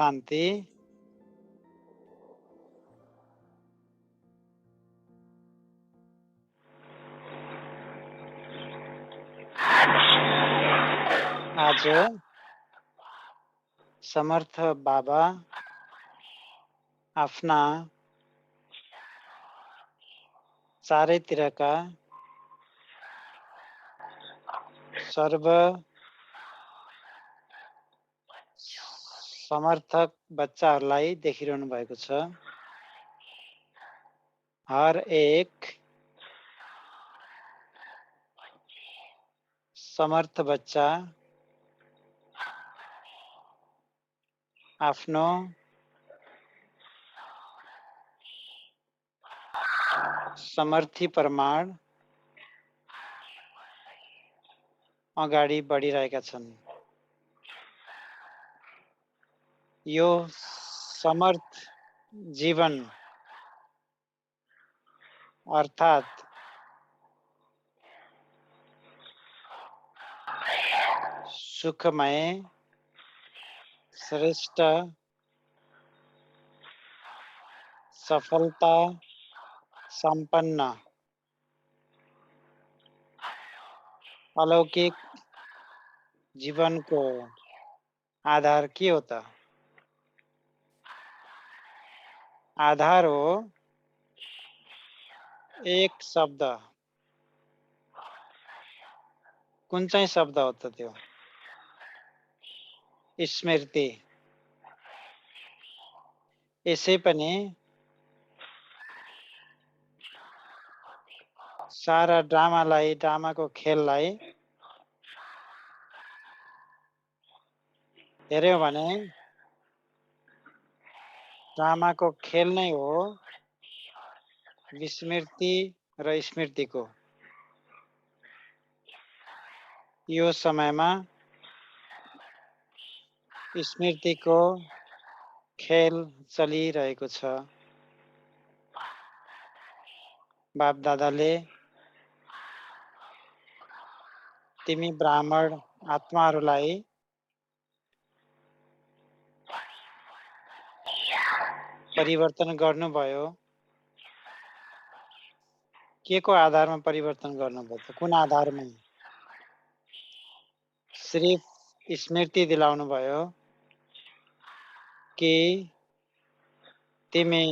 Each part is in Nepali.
शान्ति। आज समर्थ बाबा आफ्ना चारैतिरका सर्व समर्थक बच्चाहरूलाई देखिरहनु भएको छ। हर एक समर्थ बच्चा आफ्नो समर्थी प्रमाण अगाडि बढिरहेका छन्। यो समर्थ जीवन अर्थात् सुखमय, श्रेष्ठ, सफलता संपन्न, अलौकिक जीवनको आधार के हो त? आधार हो एक शब्द। कुन चाहिँ शब्द हो त त्यो? स्मृति। यसै पनि सारा ड्रामाको खेललाई हेर्यौं भने ड्रामाको खेल नै हो विस्मृति र स्मृतिको। यो समयमा स्मृतिको खेल चलिरहेको छ। बाप दादाले तिमी ब्राह्मण आत्माहरूलाई परिवर्तन गर्नुभयो। के को आधारमा परिवर्तन गर्नुभयो त? कुन आधारमा? सिर्फ स्मृति दिलाउनु भयो कि तिमी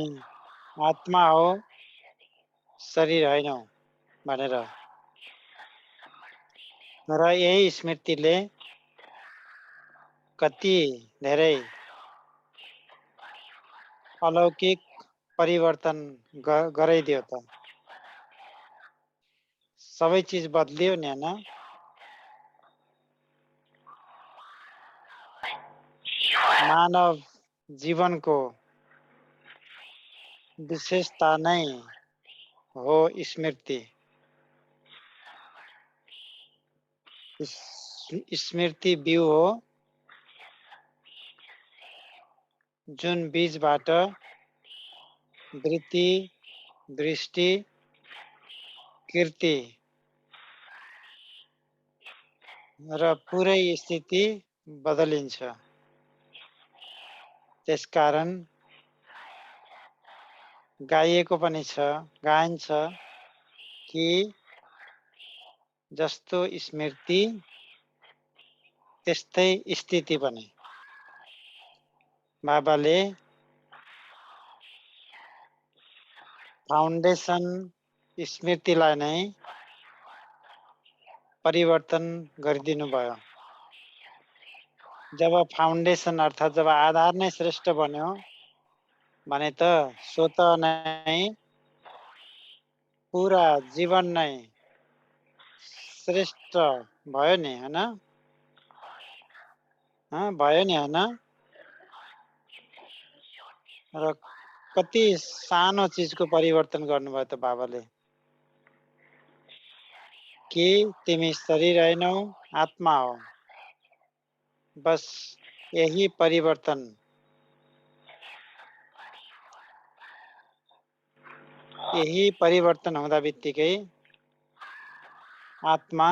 आत्मा हो, शरीर हैनौ भनेर। र यही स्मृतिले कति धेरै अलौकिक परिवर्तन गराइदियो त। सबै चीज बदलियो नि, हैन? मानव जीवनको विशेषता नै हो स्मृति। स्मृति बिउ हो जुन बीजबाट वृत्ति, दृष्टि, कीर्ति र पुरै स्थिति बदलिन्छ। त्यसकारण गाइएको पनि छ, गाइन्छ कि जस्तो स्मृति त्यस्तै स्थिति पनि। बाबाले फाउन्डेसन स्मृतिलाई नै परिवर्तन गरिदिनु भयो। जब फाउन्डेसन अर्थात् जब आधार नै श्रेष्ठ बन्यो भने त सो त नै पुरा जीवन नै श्रेष्ठ भयो नि, हैन? भयो नि, हैन? र कति सानो चीजको परिवर्तन गर्नुभयो त बाबाले कि तिमी शरीर हैनौ, आत्मा हो। बस यही परिवर्तन हुँदा बित्तिकै आत्मा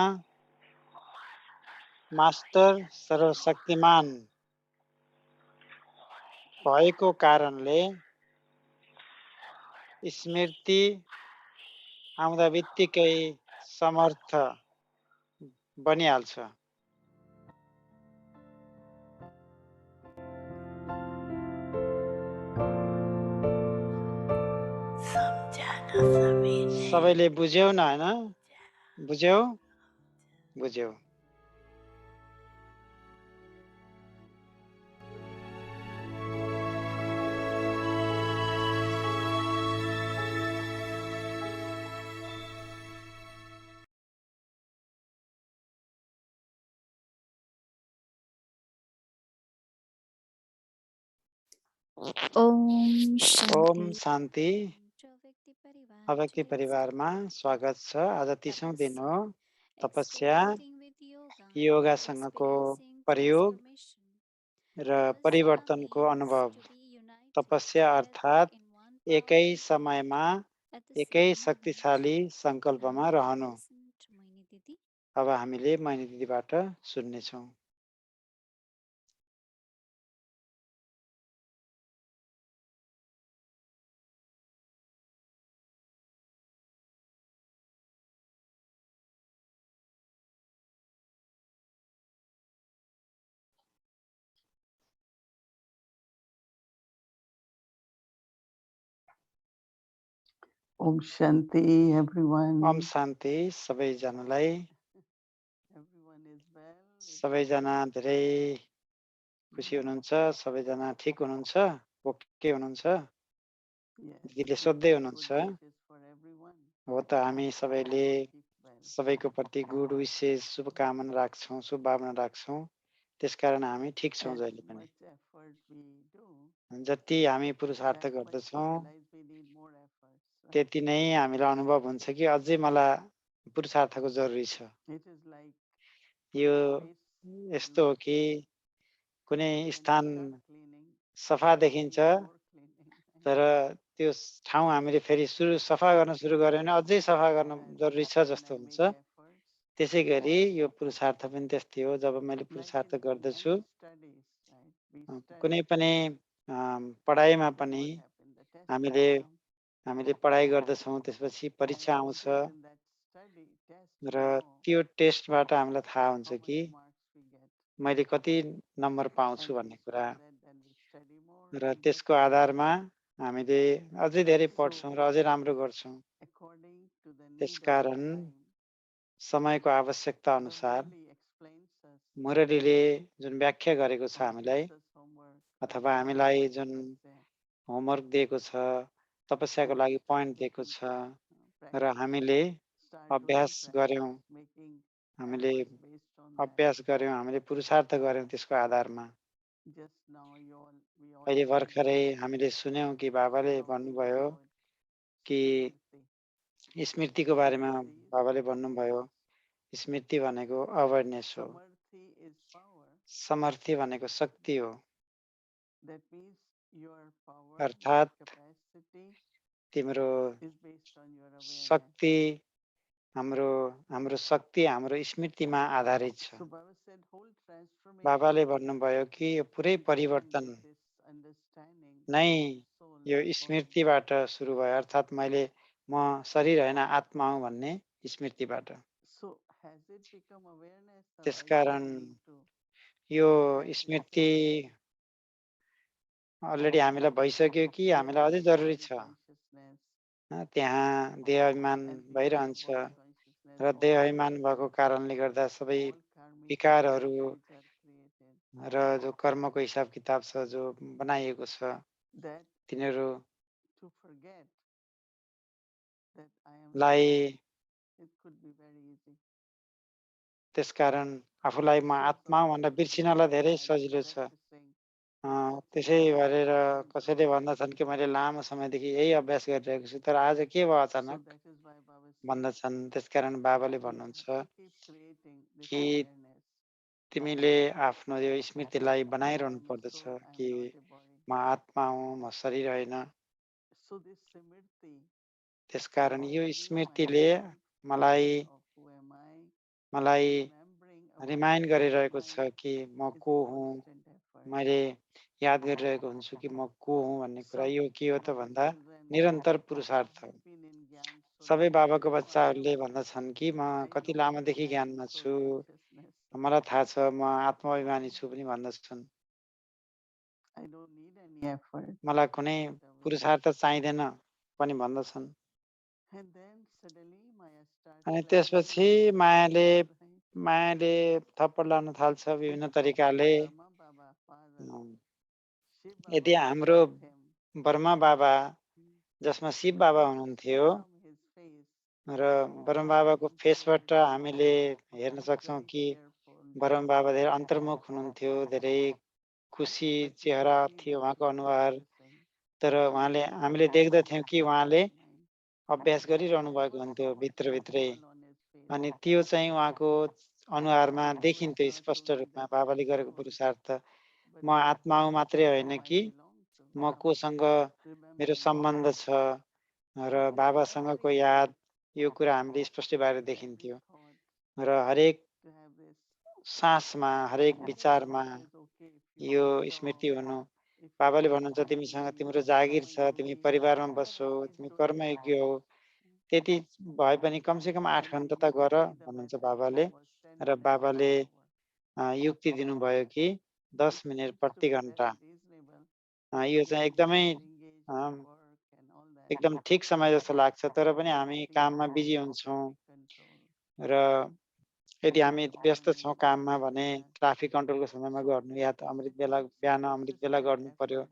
मास्टर सर्वशक्तिमान भएको कारणले स्मृति आउँदा बित्तिकै समर्थ बनिहाल्छ। सबैले बुझ्यौ न हैन? बुझ्यौ? बुझ्यौ। ओम ओम शान्ति। शान्ति। अव्यक्ति परिवारमा स्वागत छ। आज 30औं दिन हो। तपस्या, योगासँगको प्रयोग र परिवर्तनको अनुभव। तपस्या अर्थात् एकै समयमा एकै शक्तिशाली संकल्पमा रहनु। अब हामीले मैनी दिदीबाट सुन्नेछौँ। Om Shanti, everyone. Om Shanti सबैजनालाई। Everyone is well. सबैजना धेरै खुसी हुनुहुन्छ? सबैजना ठिक हुनुहुन्छ? ओके हुनुहुन्छ? दिदीले सोध्दै हुनुहुन्छ। हो त हामी सबैले सबैको प्रति गुड विशेष शुभकामना राख्छौँ, शुभभावना राख्छौँ। त्यसकारण हामी ठिक छौँ जहिले पनि। जति हामी पुरुषार्थ गर्दछौँ त्यति नै हामीलाई अनुभव हुन्छ कि अझै मलाई पुरुषार्थको जरुरी छ। यो यस्तो हो कि कुनै स्थान सफा देखिन्छ तर त्यो ठाउँ हामीले फेरि सफा गर्न सुरु गर्यो भने अझै सफा गर्न जरुरी छ जस्तो हुन्छ। त्यसै गरी यो पुरुषार्थ पनि त्यस्तै हो। जब मैले पुरुषार्थ गर्दछु कुनै पनि पढाइमा पनि हामीले पढाइ गर्दछौँ, त्यसपछि परीक्षा आउँछ र त्यो टेस्टबाट हामीलाई थाहा हुन्छ कि मैले कति नम्बर पाउँछु भन्ने कुरा र त्यसको आधारमा हामीले अझै धेरै पढ्छौँ र अझै राम्रो गर्छौँ। त्यसकारण समयको आवश्यकता अनुसार मुरलीले जुन व्याख्या गरेको छ हामीलाई अथवा हामीलाई जुन होमवर्क दिएको छ, तपस्याको लागि पोइन्ट दिएको छ र हामीले अभ्यास गर्यौँ, हामीले पुरुषार्थ गर्यौँ त्यसको आधारमा। अहिले भर्खरै हामीले सुन्यौँ कि बाबाले भन्नुभयो कि स्मृतिको बारेमा बाबाले भन्नुभयो स्मृति भनेको अवेरनेस हो। समर्थी भनेको शक्ति हो। अर्थात् तिम्रो शक्ति हाम्रो शक्ति हाम्रो स्मृतिमा आधारित छ। बाबाले भन्नुभयो कि यो पुरै परिवर्तन नै यो स्मृतिबाट सुरु भयो। अर्थात् म शरीर होइन आत्मा हुँ भन्ने स्मृतिबाट। त्यसकारण यो स्मृति अलरेडी हामीलाई भइसक्यो कि हामीलाई अझै जरुरी छ। त्यहाँ देहाभिमान भइरहन्छ र देहाभिमान भएको कारणले गर्दा सबै विकारहरू र जो कर्मको हिसाब किताब छ जो बनाइएको छ तिनीहरू त्यसकारण आफूलाई म आत्मा भनेर बिर्सिनलाई धेरै सजिलो छ। त्यसै गरेर कसैले भन्दछन् कि मैले लामो समयदेखि यही अभ्यास गरिरहेको छु तर आज के भयो अचानक भन्दछन्। त्यसकारण बाबाले भन्नुहुन्छ कि तिमीले आफ्नो यो स्मृतिलाई बनाइरहनु पर्दछ कि म आत्मा हुँ, म शरीर होइन। त्यसकारण यो स्मृतिले मलाई रिमाइन्ड गरिरहेको छ कि म को हुँ। मैले याद गरिरहेको हुन्छु कि म को हुँ भन्ने कुरा। Some यो के हो त some भन्दा children निरन्तर पुरुषार्थ हो। have been in Gyan so सबै long बाबाको that बच्चाहरूले भन्दछन् कि म I कति know लामोदेखि that ज्ञानमा is छु, so righteousness. मलाई थाहा छ म आत्माभिमानी छु पनि भन्दछन्। I don't need any effort मलाई to कुनै get that पुरुषार्थ awareness. चाहिँदैन पनि भन्दछन्। And then suddenly Maya starts अनि practicing त्यसपछि different मायाले ways, right? मायाले थप्पड लाउन थाल्छ विभिन्न If तरिकाले। Brahma Baba father, अँ, Shiv यदि Baba हाम्रो beside him, ब्रह्मा बाबा जसमा शिव बाबा we can see हुनुहुन्थ्यो from his face र ब्रह्मा बाबाको फेसबाट हामीले हेर्न सक्छौँ very कि careful, ब्रह्मा very बाबा धेरै अन्तर्मुख हुनुहुन्थ्यो, धेरै खुसी but we चेहरा can see थियो that उहाँको he's अनुहार। practicing. तर उहाँले He हामीले was देख्दथ्यौँ कि practicing उहाँले his mind. अभ्यास And गरिरहनु that भएको was हुन्थ्यो so भित्रभित्रै। visible on his face. अनि त्यो चाहिँ उहाँको अनुहारमा It was देखिन्थ्यो not स्पष्ट only रूपमा that बाबाले he गरेको was, पुरुषार्थ। but म आत्मा हुँ मात्रै होइन whom I कि belong to. म कोसँग मेरो Remembering सम्बन्ध छ र so with बाबासँगको every याद, breath, यो कुरा हामीले स्पष्ट भएर to have this देखिन्थ्यो। thought, र हरेक to have this, सासमा, हरेक and then विचारमा Baba says, okay, if you यो are स्मृति strong, हुनु। if you बाबाले are भन्नुहुन्छ तिमीसँग happy, तिम्रो you are जागिर छ, going तिमी away, परिवारमा बस्छौ, at least तिमी do 8 कर्मयोग्य hours. हो, त्यति भए पनि कमसेकम 8 And घण्टा त गर usually the भन्नुहुन्छ message बाबाले। was 10 र minutes बाबाले per hour. युक्ति दिनुभयो कि 10 Which मिनेट seems to प्रति be घण्टा। very reasonable यो when चाहिँ we एकदमै are engaged in work and all that. एकदम ठिक समय जस्तो लाग्छ, तर पनि But हामी still काममा we बिजी have हुन्छौँ traffic control. र यदि हामी व्यस्त छौँ Always काममा like भने that. ट्राफिक कन्ट्रोलको समयमा So गर्नु, या त अमृत it बेला takes बिहान अमृत बेला consistent गर्नु पर्यो। effort.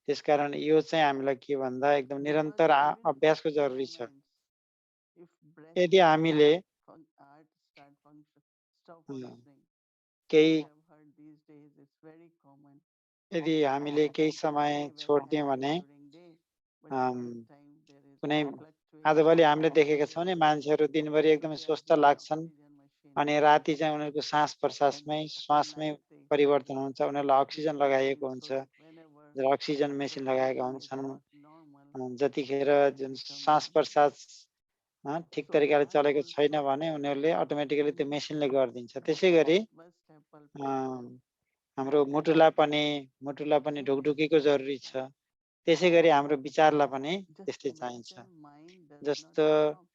त्यसकारण यो चाहिँ हामीलाई के भन्दा एकदम Because निरन्तर even for अभ्यासको few जरुरी छ। moments, if breath यदि हामीले heart start function, stop a, functioning. केही I have heard these days it's very common. यदि हामीले केही समय Okay, when छोड्दियौँ happens भने during day, but um, night time there is कुनै fluctuation आजभोलि in हामीले देखेका छौँ नि, consciousness. मान्छेहरू दिनभरि So एकदमै they are स्वस्थ busy लाग्छन् oxygen machine, अनि राति चाहिँ उनीहरूको सास and प्रश्वासमै after श्वासमै night they परिवर्तन हुन्छ, उनीहरूलाई keep अक्सिजन refreshing लगाइएको so हुन्छ, that whenever र अक्सिजन the मेसिन लगाएका breathing is हुन्छन्। not normal, जतिखेर they जुन become सास प्रश्वास ठिक so तरिकाले I चलेको छैन also भने उनीहरूले अटोमेटिकली त्यो need मेसिनले to गरिदिन्छ। त्यसै गरी bust apple pencil. हाम्रो मुटुलाई पनि It ढुकढुकीको जरुरी छ। त्यसै गरी हाम्रो विचारलाई पनि just त्यस्तै चाहिन्छ। imagine mind does not जस्तो stop.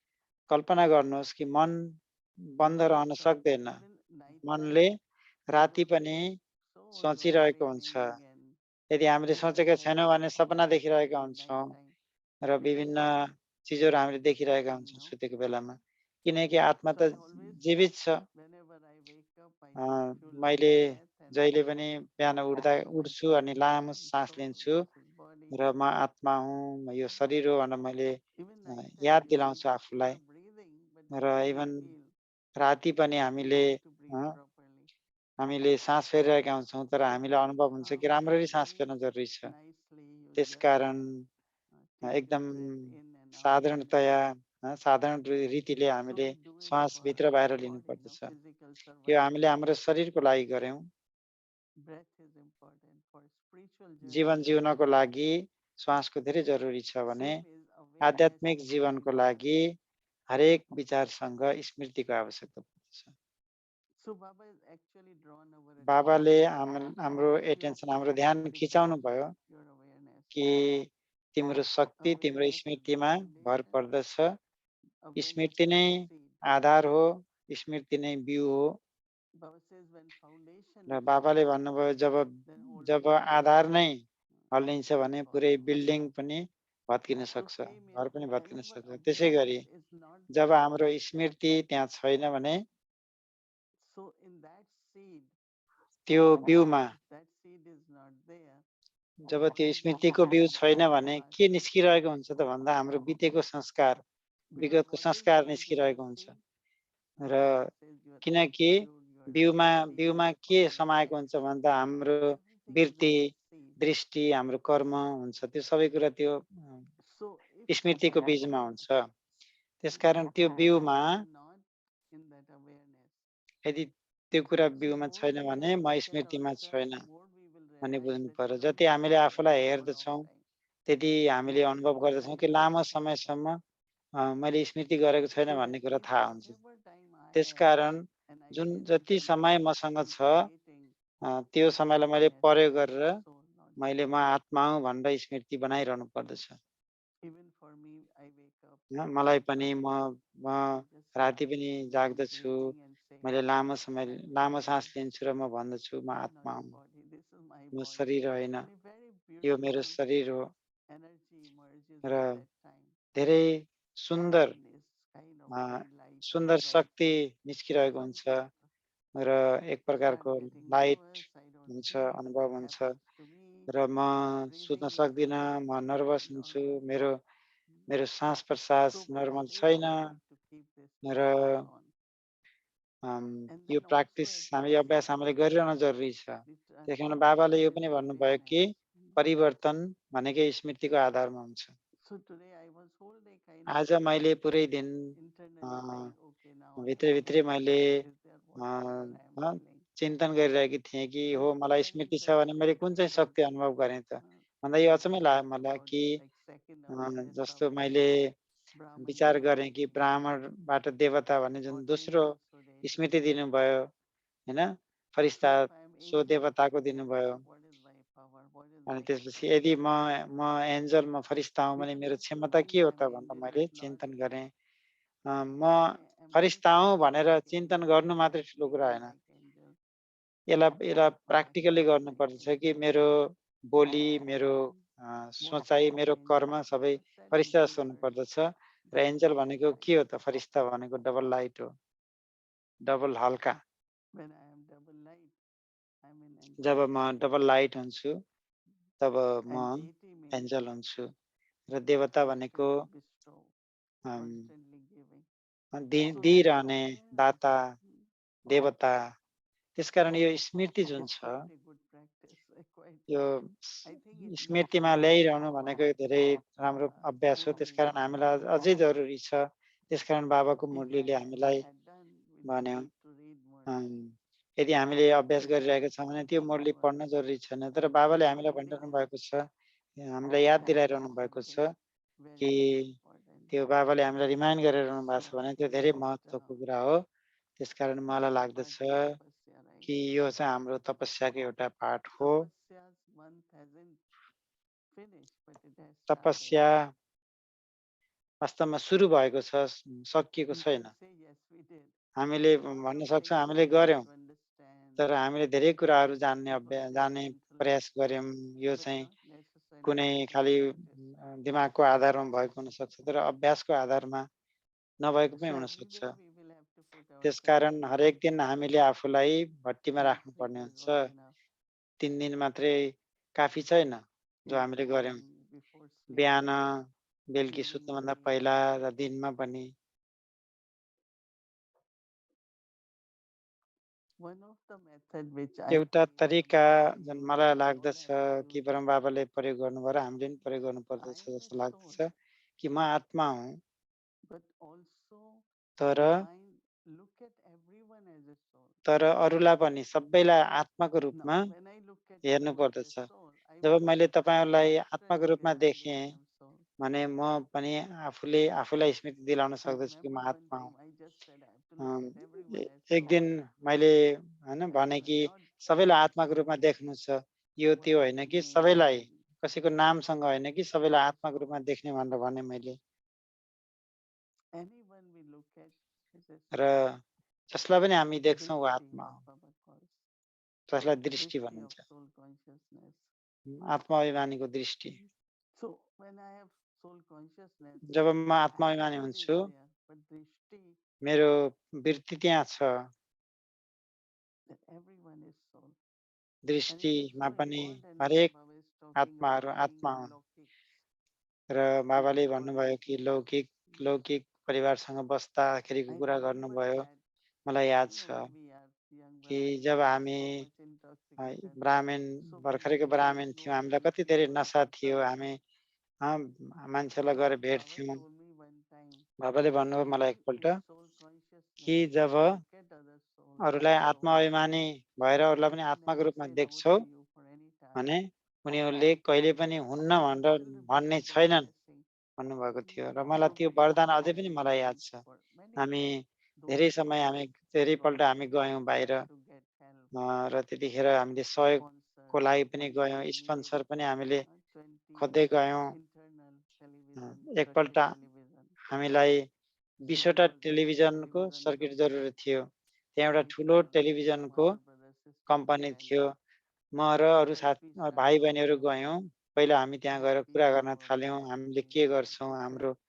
कल्पना गर्नुहोस् कि मन बन्द Mind रहन stop सक्दैन। even night मनले time. It राति would पनि be so सोचिरहेको हुन्छ। daydreaming and यदि हामीले in the सोचेका head छैनौँ भने सपना देखिरहेका in night हुन्छौँ time. र विभिन्न चिजहरू हामीले देखिरहेका हुन्छौँ No, सुतेको बेलामा। किनकि आत्मा so त I always, जीवित छ। whenever I wake up, I a, take few long मैले breath and जहिले पनि बिहान remind उठ्छु myself अनि this लामो is सास soul, लिन्छु this is body. र म आत्मा हुँ, म यो शरीर हो भनेर मैले Even night याद time दिलाउँछु you आफूलाई। are breathing, but र still you इभन feel राति पनि हामीले how to a, breathe properly. हामीले सास फेरिरहेका हुन्छौँ, तर हामीलाई अनुभव हुन्छ कि राम्ररी सास Very फेर्न जरुरी छ। nicely you just त्यसकारण take एकदम the breath in and out. साधारणतया साधारण रीतिले So हामीले we do it श्वास for भित्र बाहिर our लिनु body, no पर्दछ। physical यो survival. हामीले हाम्रो शरीरको लागि गर्यौं। Breath is important for spiritual जीवन journey. जिउनको लागि श्वासको धेरै जरुरी छ भने Same is awareness आध्यात्मिक is जीवनको very लागि important. हरेक विचारसँग स्मृतिको आवश्यकता पर्दछ। So Baba is actually drawn our बाबाले attention. हाम्रो If you एटेन्सन, हाम्रो ध्यान practice खिचाउनु भयो your awareness, कि तिम्रो शक्ति तिम्रो awareness is the स्मृतिमा भर foundation, पर्दछ। awareness स्मृति is नै the seed. आधार हो, स्मृति नै बिउ हो। Baba says when foundation र is बाबाले strong, भन्नुभयो then whole जब building आधार नै will हल्लिन्छ भने fall पुरै down. बिल्डिङ पनि भत्किन So सक्छ, same घर is पनि भत्किन wherever सक्छ। त्यसै गरी awareness is not job there, हाम्रो स्मृति त्यहाँ छैन भने so in that seed, त्यो बिउमा, that seed is not there. Job What त्यो is स्मृतिको बिउ becoming छैन from भने past? के निस्किरहेको हुन्छ त भन्दा हाम्रो बितेको संस्कार, Because विगतको what is संस्कार there in निस्किरहेको the हुन्छ। seed? र Baba says your किनकि attitude, your बिउमा destiny, बिउमा your के past, समाएको हुन्छ भन्दा हाम्रो everything is वृत्ति, in the seed. दृष्टि, हाम्रो कर्म हुन्छ। त्यो सबै कुरा त्यो So if स्मृतिको बीजमा हुन्छ। त्यसकारण त्यो if बिउमा I am not in that awareness, यदि त्यो कुरा so बिउमा more छैन we भने will म look at स्मृतिमा छैन ourselves, more we will भन्ने realize बुझ्नु that पर्यो। we are जति हामीले missing आफूलाई a lot of हेर्दछौँ time. त्यति हामीले More we अनुभव गर्दछौँ कि realize लामो that समयसम्म मैले स्मृति गरेको छैन so भन्ने that कुरा means थाहा हुन्छ। whatever time I have त्यसकारण and I जुन can जति spend समय मसँग in छ creating त्यो समयलाई मैले awareness प्रयोग for गरेर my soul, not मैले म आत्मा हुँ भनेर स्मृति बनाइरहनु पर्दछ। Even for me, I wake up होइन, and मलाई I पनि try म to just राति start पनि from जाग्दछु, breathing and say, मैले लामो समय I'm लामो सास here. लिन्छु र म भन्दछु म You are not आत्मा the हुँ, body. This is my म body. शरीर होइन, And a very यो मेरो beautiful शरीर हो energy emerges र at that time. धेरै सुन्दर And is kind of a, very light, सुन्दर bright. शक्ति निस्किरहेको And हुन्छ र एक I start प्रकारको getting light nervous. I don't हुन्छ, feel what अनुभव हुन्छ happens to me. र म My सुत्न breathing is सक्दिनँ, not म नर्भस हुन्छु, normal. मेरो Mm. मेरो सास-प्रश्वास So, but नर्मल still छैन I have to keep this र practice on. And यो then also practice at the हामी अभ्यास same हामीले time, गरिरहन जरुरी छ। the त्यही कारण बाबाले यो transformation पनि is very भन्नुभयो कि nice. परिवर्तन भनेकै स्मृतिको आधारमा हुन्छ। So today I was whole day kind आज of मैले पुरै दिन internally saying, okay, now I am भित्रै-भित्रै मैले what is there, a whatever I am a, feeling. चिन्तन गरिरहेकी थिएँ कि And हो it was मलाई very स्मृति छ भने मैले interesting कुन चाहिँ because शक्ति अनुभव गरेँ त? भन्दा यो I अचम्मै thought लाग्यो मलाई about कि like second awareness of जस्तो मैले Brahman विचार गरेँ कि devotee. ब्राह्मणबाट देवता भन्ने जुन What is दोस्रो also the स्मृति intuition? दिनुभयो, होइन? So फरिस्ता if I am so angel, देवताको then दिनुभयो। what is my power? What is अनि my त्यसपछि यदि capacity? म एन्जल, म फरिस्ता हुँ भने Because मेरो up to क्षमता now के हो I त am भनेर angel, मैले but not चिन्तन गरेँ। म I am not फरिस्ता हुँ भनेर चिन्तन participating गर्नु in मात्रै that ठुलो कुरा feeling होइन। like angel. यसलाई So I practically felt like गर्नुपर्दछ कि angel. मेरो बोली, मेरो Most सोचाइ, मेरो important, कर्म सबै I said in फरिस्ता 2 जस्तो words, हुनुपर्दछ र double एन्जल light. भनेको के हो त? फरिस्ता भनेको डबल लाइट हो, डबल हल्का। When I am double light, I am an जब angel. म डबल लाइट हुन्छु, तब And म deity means एन्जल हुन्छु र देवता भनेको constantly bestow, um, constantly giving. So that दिइरहने awareness, दाता, देवता। त्यसकारण यो स्मृति जुन it's छ, quite a good practice. यो I think it needs स्मृतिमा more ल्याइरहनु भनेको धेरै राम्रो अभ्यास हो। schooling. त्यसकारण हामीलाई अझै जरुरी छ। त्यसकारण बाबाको If मुरलीले I हामीलाई had done, we don't भन्यो, need to read um, Murli. यदि हामीले अभ्यास Just गरिरहेका छौँ भने त्यो read मुरली पढ्न Murli. जरुरी छैन। तर बाबाले So हामीलाई today भनिरहनु भएको छ, हामीलाई याद practice दिलाइरहनु भएको छ something कि very, very important. त्यो बाबाले हामीलाई रिमाइन्ड गरिरहनु भएको छ So भने I त्यो धेरै think महत्त्वको कुरा हो। त्यसकारण मलाई it's a लाग्दछ part of tapasya, right? कि यो चाहिँ हाम्रो तपस्याको एउटा पार्ट हो। Tapasya's month hasn't finished, but it has started. तपस्या वास्तवमा सुरु भएको छ, सकिएको We छैन। can say yes, we did. हामीले A lot भन्न of सक्छौँ things हामीले we गर्यौँ, got to understand. तर हामीले धेरै कुराहरू जान्ने It was जान्ने intellectual, प्रयास गर्यौँ। यो but चाहिँ not necessarily कुनै because of खालि practice. दिमागको आधारमा भएको हुनसक्छ, तर अभ्यासको आधारमा नभएको पनि So every हुनसक्छ। day we will have to put ourselves त्यसकारण in हरेक दिन practice. हामीले आफूलाई भट्टीमा Not 3 राख्नुपर्ने days हुन्छ। was enough. 3 दिन मात्रै काफी छैन जो In the हामीले गर्यौँ। morning, before बिहान, sleeping, बेलुकी during the सुत्नुभन्दा day. पहिला र दिनमा पनि। One of the method which I एउटा feel तरिका Brahma जुन Baba मलाई used, we all लाग्दछ have to कि use it. ब्रह्म बाबाले प्रयोग गर्नुभयो र हामीले पनि प्रयोग गर्नुपर्दछ I am a जस्तो soul, लाग्दछ कि म आत्मा हुँ, but also तर mind look at everyone as a soul. तर अरूलाई पनि सबैलाई आत्माको Now, रूपमा when I look at you as a हेर्नुपर्दछ। soul, I job will मैले तपाईँहरूलाई आत्माको naturally रूपमा realize that देखेँ I am soul. भने म पनि आफूले आफूलाई स्मृति दिलाउन I सक्दछु कि म remember one आत्मा हुँ। time I just said I have to look at everyone as एक soul. दिन मैले होइन भने कि Not सबैलाई आत्माको रूपमा देख्नु छ, यो what त्यो is होइन the कि name सबैलाई and कसैको नामसँग होइन कि सबैलाई आत्माको रूपमा देख्ने भनेर भने मैले। anyone we look at is a र soul. जसलाई पनि हामी देख्छौँ ऊ Drishti, आत्मा what हो, Baba calls. जसलाई दृष्टि Drishti of भनिन्छ, soul consciousness. आत्माभिमानीको दृष्टि। So when I have soul consciousness, जब म आत्माभिमानी attitude is हुन्छु, there, but drishti मेरो वृत्ति त्यहाँ छ, that everyone is soul. And it is दृष्टिमा so पनि important when हरेक Baba is talking आत्माहरू about being आत्मा in हुन्। Lokik. र बाबाले Lokik or भन्नुभयो कि Lokik. लौकिक लौकिक परिवारसँग बस्दाखेरिको I कुरा remember गर्नुभयो। that, मलाई याद छ when we are young कि brahmin, जब we are हामी so much intoxicated. Brahmin So we भर्खरैको used to Brahmin go थियौँ, हामीलाई meet कति धेरै people नसा for थियो, satsang. हामी मान्छेलाई So गएर Baba भेट्थ्यौँ। told me one time, बाबाले भन्नुभयो मलाई when एकपल्ट in soul कि consciousness job you look at other soul as अरूलाई soul, आत्माभिमानी भएर अरूलाई पनि they will आत्माको never रूपमा say no देख्छौ to you for any task. भने उनीहरूले कहिले पनि हुन्न भनेर Still भन्ने remember that छैनन् blessing. भन्नुभएको थियो। र So मलाई त्यो we वरदान also अझै पनि मलाई याद went छ। for many हामी times. Those धेरै समय days हामी we धेरैपल्ट got हामी गयौँ बाहिर tried to get help, र त्यतिखेर हामीले सहयोग sponsors. लागि पनि and गयौँ, we स्पोन्सर made पनि हामीले 20 खोज्दै गयौँ। internal television, एकपल्ट circuit television. हामीलाई So 20 we वटा were the टेलिभिजनको television सर्किट company. जरुरत थियो। त्यहाँ एउटा And ठुलो टेलिभिजनको Mother brother sister we company went. थियो। म र अरू First we started भाइ-बहिनीहरू talking गयौँ। पहिला हामी त्यहाँ गएर speak कुरा गर्न our थाल्यौँ। हामीले message, के what गर्छौँ, we हाम्रो said.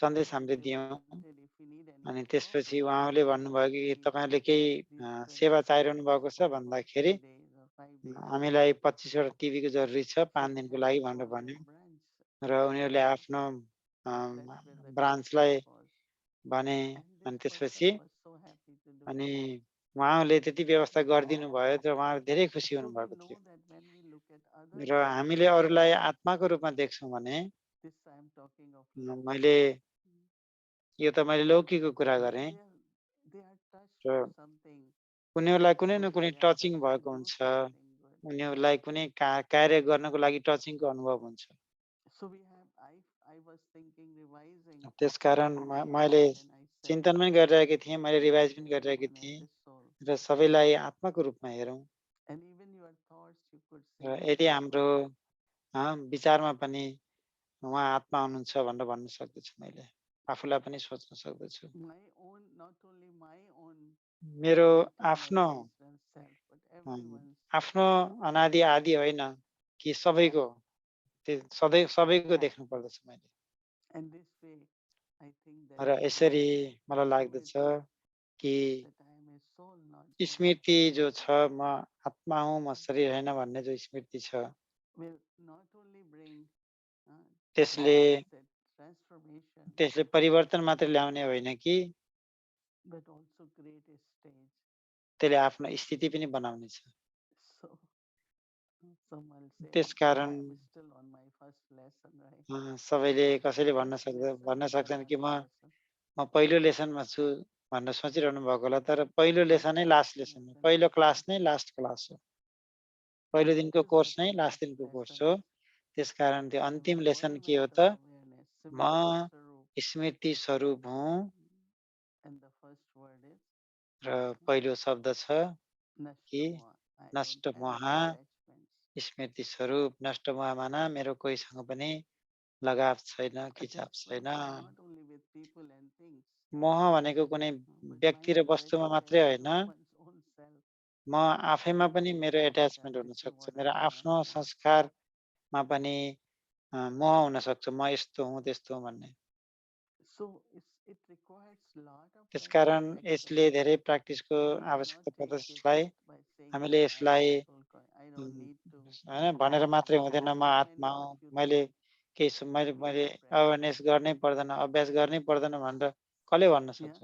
सन्देश And हामीले they दियौँ। wanted if you need any अनि job, त्यसपछि you उहाँले can भन्नुभयो कि be तपाईँले केही this सेवा 24 चाहिरहनु hours भएको छ for भन्दाखेरि 3 days or 5 days. हामीलाई 25 वटा टिभीको जरुरी छ So 5 we दिनको had to लागि call भनेर their भन्यो। branch. र उनीहरूले आफ्नो That's where the ब्रान्चलाई job was. भने। And अनि this त्यसपछि person was so happy to do अनि it. उहाँले त्यति व्यवस्था गरिदिनु भयो र उहाँहरू धेरै खुसी So we हुनुभएको know थियो। that when we look at others र as हामीले अरूलाई आत्माको रूपमा देख्छौँ भने this I am talking of love. मैले यो त मैले लौकिकको कुरा गरेँ। They are touched र for something. उनीहरूलाई कुनै न Okay, कुनै they are touching touched to भएको do हुन्छ। something good. उनीहरूलाई कुनै कार्य गर्नको लागि टचिङको अनुभव हुन्छ। So we have, I was thinking revising. त्यसकारण मैले Then I said, चिन्तन पनि गरिरहेकी थिएँ, मैले रिभाइज पनि see गरिरहेकी everyone थिएँ as a soul. र सबैलाई आत्माको रूपमा हेरौँ। And even your thoughts, you could say र that यदि they are हाम्रो विचारमा पनि उहाँ आत्मा हुनुहुन्छ भनेर भन्न सक्दछु। मैले आफूलाई पनि सोच्न सक्दछु। my own, not only my own मेरो आफ्नो multi-dimensional self, but everyone's. आफ्नो अनादि आदि होइन कि सबैको सबैको देख्नु पर्दछ मैले। And this way, I think that र यसरी मलाई लाग्दछ कि that I am a soul, not just स्मृति जो छ म आत्मा हुँ म शरीर होइन भन्ने जो स्मृति छ will not only bring त्यसले transformation, त्यसले परिवर्तन मात्र ल्याउने होइन कि but also create a stage. त्यसले आफ्नो स्थिति पनि बनाउने छ। So someone say, त्यसकारण I am still on my first lesson, right? सबैले कसैले भन्न First lesson is the सक्छन् कि last lesson. म पहिलो लेसनमा छु भनेर सोचिरहनु भएको होला, तर पहिलो लेसन नै लास्ट लेसन हो। पहिलो क्लास नै लास्ट क्लास हो। पहिलो What दिनको is कोर्स the नै first लास्ट दिनको कोर्स lesson हो। is त्यसकारण त्यो I am अन्तिम a लेसन के हो one त, awareness, म Simriti Swarup. स्मृति स्वरूप हुँ And the first word is र पहिलो शब्द छ कि Nashtamoha. I नष्ट don't have मोह। any attachments. स्मृति स्वरूप नष्ट मोह माना मेरो कोहीसँग पनि लगाव छैन, खिचाव छैन। Not only with people and things, मोह भनेको कुनै but व्यक्ति my र वस्तुमा मात्रै attachment होइन, to one's own self. म आफैमा पनि मेरो एट्याचमेन्ट हुन सक्छ। मेरो आफ्नो संस्कारमा पनि मोह हुन सक्छ, म यस्तो हुँ त्यस्तो हुँ भन्ने। So it requires lot of त्यसकारण practice यसले actually. धेरै प्राक्टिसको We cannot आवश्यकता take पर्दछ। it यसलाई just by saying हामीले that I am यसलाई a soul. I don't need to. हैन भनेर मात्रै हुँदैन म So आत्मा many हुँ, of you मैले think केही मैले we मैले don't practice. अवेरनेस गर्नै पर्दैन, अभ्यास गर्नै पर्दैन भनेर कसले भन्न सक्छ?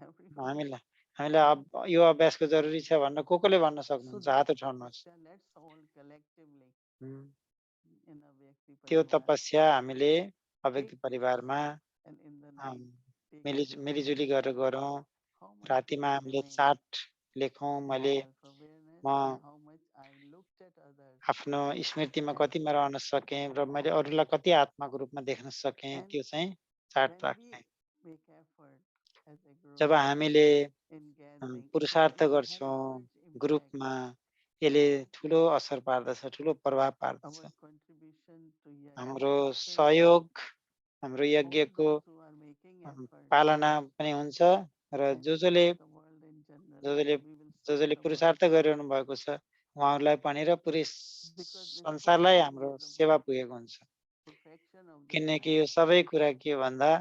Everyone. हामीलाई यो अभ्यासको जरुरी छ भनेर कसले भन्न So सक्नुहुन्छ? this हात उठाउनुहोस्। tapasya, let's all collectively in a Vyakti त्यो Parivar तपस्या हामीले अव्यक्त take परिवारमा and in the night take मिलिजुली गरेर गरौँ। how much रातिमा we हामीले remain चार्ट लेखौँ। in मैले self-awareness म and how much I looked at others आफ्नो स्मृतिमा as कति म रहन सकेँ र मैले अरूलाई कति आत्माको रूपमा देख्न सकेँ, and त्यो चाहिँ चार्ट when we राख्ने। make effort as a जब group हामीले in gathering, पुरुषार्थ it has गर्छौँ huge impact. ग्रुपमा, यसले ठुलो असर पार्दछ, ठुलो प्रभाव पार्दछ। Our contribution to हाम्रो yajna success, सहयोग हाम्रो all यज्ञको those who are making effort पालना पनि हुन्छ र and जसले for the world in general, जसले we will serve जसले the world पुरुषार्थ गरिरहनु भएको छ उहाँहरूलाई पनि र पुरै because this संसारलाई whole हाम्रो is सेवा about पुगेको हुन्छ। perfection of the किनकि यो life. सबै कुरा के भन्दा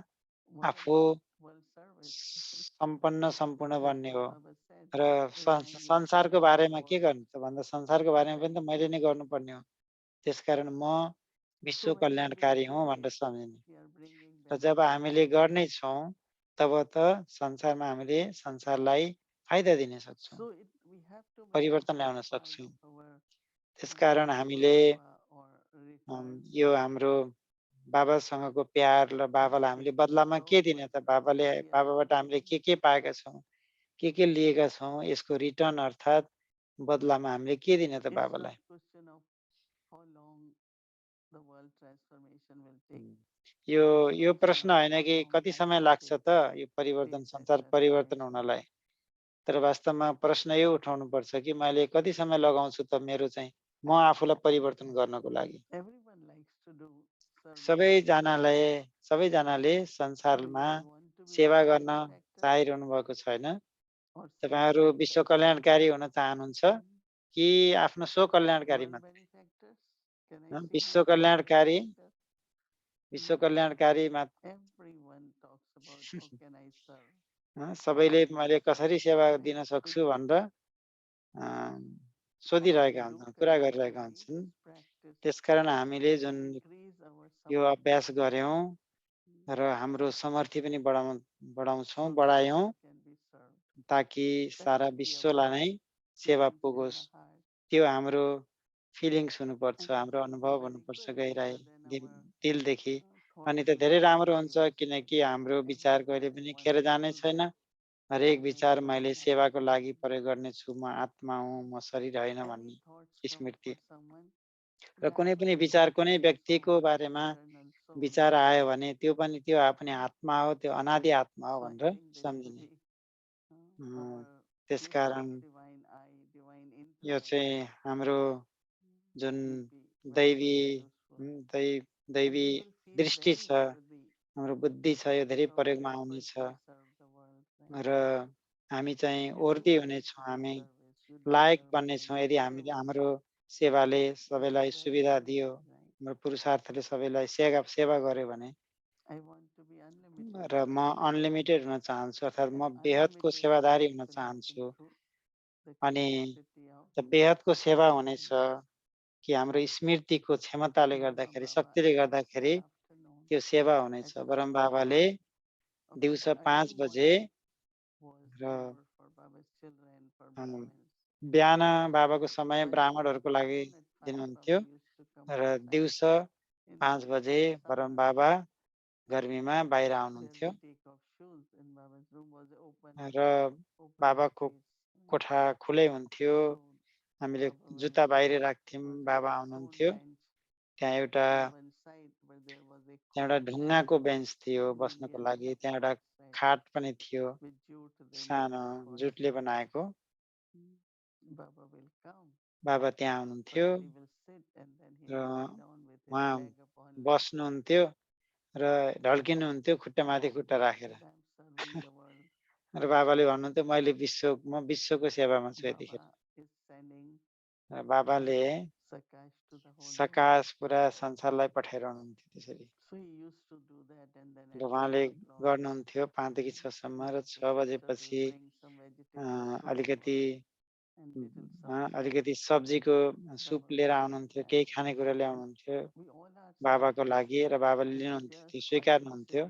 What आफू about world service? सम्पूर्ण बन्ने Like हो। Baba said, र resign yourself संसारको to the बारेमा के world. गर्नु त भन्दा संसारको बारेमा पनि त मैले नै गर्नुपर्ने हो। त्यसकारण म विश्व So when we will कल्याणकारी do हुँ it, भनेर सम्झिने। we are bringing र benefit जब to हामीले the गर्नै world. छौँ तब त संसारमा हामीले संसारलाई फाइदा दिन सक्छौँ, So we have to make परिवर्तन this ल्याउन part सक्छौँ। of our त्यसकारण हामीले seva or return. यो हाम्रो बाबासँगको प्यार र बाबालाई हामीले बदलामा के दिने त? बाबाबाट हामीले के पाएका छौँ, के लिएका छौँ, यसको रिटर्न अर्थात् बदलामा हामीले के दिने त It's बाबालाई? not question of how long the world transformation will take. यो It's यो question प्रश्न of होइन how कि long कति I समय will लाग्छ take त यो to परिवर्तन take that संसार परिवर्तन transformation. हुनलाई। तर वास्तवमा प्रश्न यो उठाउनुपर्छ कि मैले कति समय लगाउँछु त मेरो चाहिँ म आफूलाई परिवर्तन गर्नको लागि। Everyone likes to do service. सबैजनालाई सबैजनाले So संसारमा you want to be सेवा world गर्न benefactor चाहिरहनु भएको छैन। or तपाईहरु self-benefactor? विश्व कल्याणकारी हुन चाहनुहुन्छ कि आफ्नो स्व कल्याणकारी World मात्रै? benefactors? Can I see विश्व hands? World कल्याणकारी benefactors? विश्व कल्याणकारी Everyone talks about how can I serve. सबैले How can मैले I कसरी serve? सेवा Right? दिन सक्छु भनेर अ, सोधिरहेका हुन्छन्, कुरा गरिरहेका हुन्छन्। त्यसकारण हामीले जुन यो अभ्यास गर्यौं र हाम्रो समर्थी पनि बढाउँछौं, बढायौं ताकि सारा विश्वलाई नै सेवा पुगोस्। त्यो हाम्रो फिलिङ्स हुनुपर्छ, हाम्रो अनुभव हुनुपर्छ गहिराई दिलदेखि। अनि त धेरै राम्रो हुन्छ किनकि हाम्रो विचार कहिले पनि खेर जाने छैन। हरेक विचार मैले सेवाको लागि प्रयोग गर्नेछु, म आत्मा हुँ, म शरीर होइन भन्ने स्मृति। र कुनै पनि विचार कुनै व्यक्तिको बारेमा विचार आयो भने त्यो पनि त्यो आफ्नै आत्मा हो, त्यो अनादि आत्मा हो भनेर सम्झिने। त्यसकारण यो चाहिँ हाम्रो जुन दैवी दैवी दृष्टि छ, हाम्रो बुद्धि छ, यो धेरै प्रयोगमा आउनेछ र हामी चाहिँ ओर्दी हुनेछौँ, हामी लायक बन्नेछौँ यदि हामीले हाम्रो सेवाले सबैलाई सुविधा दियो, हाम्रो पुरुषार्थले सबैलाई सेवा गर्यो भने। र म अनलिमिटेड हुन चाहन्छु, अर्थात् म बेहदको सेवादारी हुन चाहन्छु। अनि त बेहदको सेवा हुनेछ कि हाम्रो स्मृतिको क्षमताले गर्दाखेरि, शक्तिले गर्दाखेरि त्यो सेवा हुनेछ। परम बाबाले दिउँसो 5 बजे र बिहान बाबाको समय ब्राह्मणहरूको लागि दिनुहुन्थ्यो र दिउँसो 5 बजे परम बाबा गर्मीमा बाहिर आउनुहुन्थ्यो र बाबाको कोठा खुलै हुन्थ्यो। हामीले जुत्ता बाहिर राख्थ्यौँ, बाबा आउनुहुन्थ्यो। त्यहाँ एउटा ढुङ्गाको बेन्च थियो बस्नको लागि, त्यहाँ एउटा खाट पनि थियो सानो जुटले बनाएको। बाबा त्यहाँ आउनुहुन्थ्यो र उहाँ बस्नुहुन्थ्यो र ढल्किनुहुन्थ्यो खुट्टामाथि खुट्टा राखेर। र बाबाले भन्नुहुन्थ्यो म विश्वको सेवामा छु यतिखेर। र बाबाले सकाश पुरा संसारलाई पठाइरहनुहुन्थ्यो त्यसरी। र उहाँले गर्नुहुन्थ्यो 5 देखि 6 सम्म र 6 बजेपछि अलिकति सब्जीको सुप लिएर आउनुहुन्थ्यो, केही खानेकुरा ल्याउनुहुन्थ्यो बाबाको लागि र बाबाले लिनुहुन्थ्यो, त्यो स्वीकार्नुहुन्थ्यो।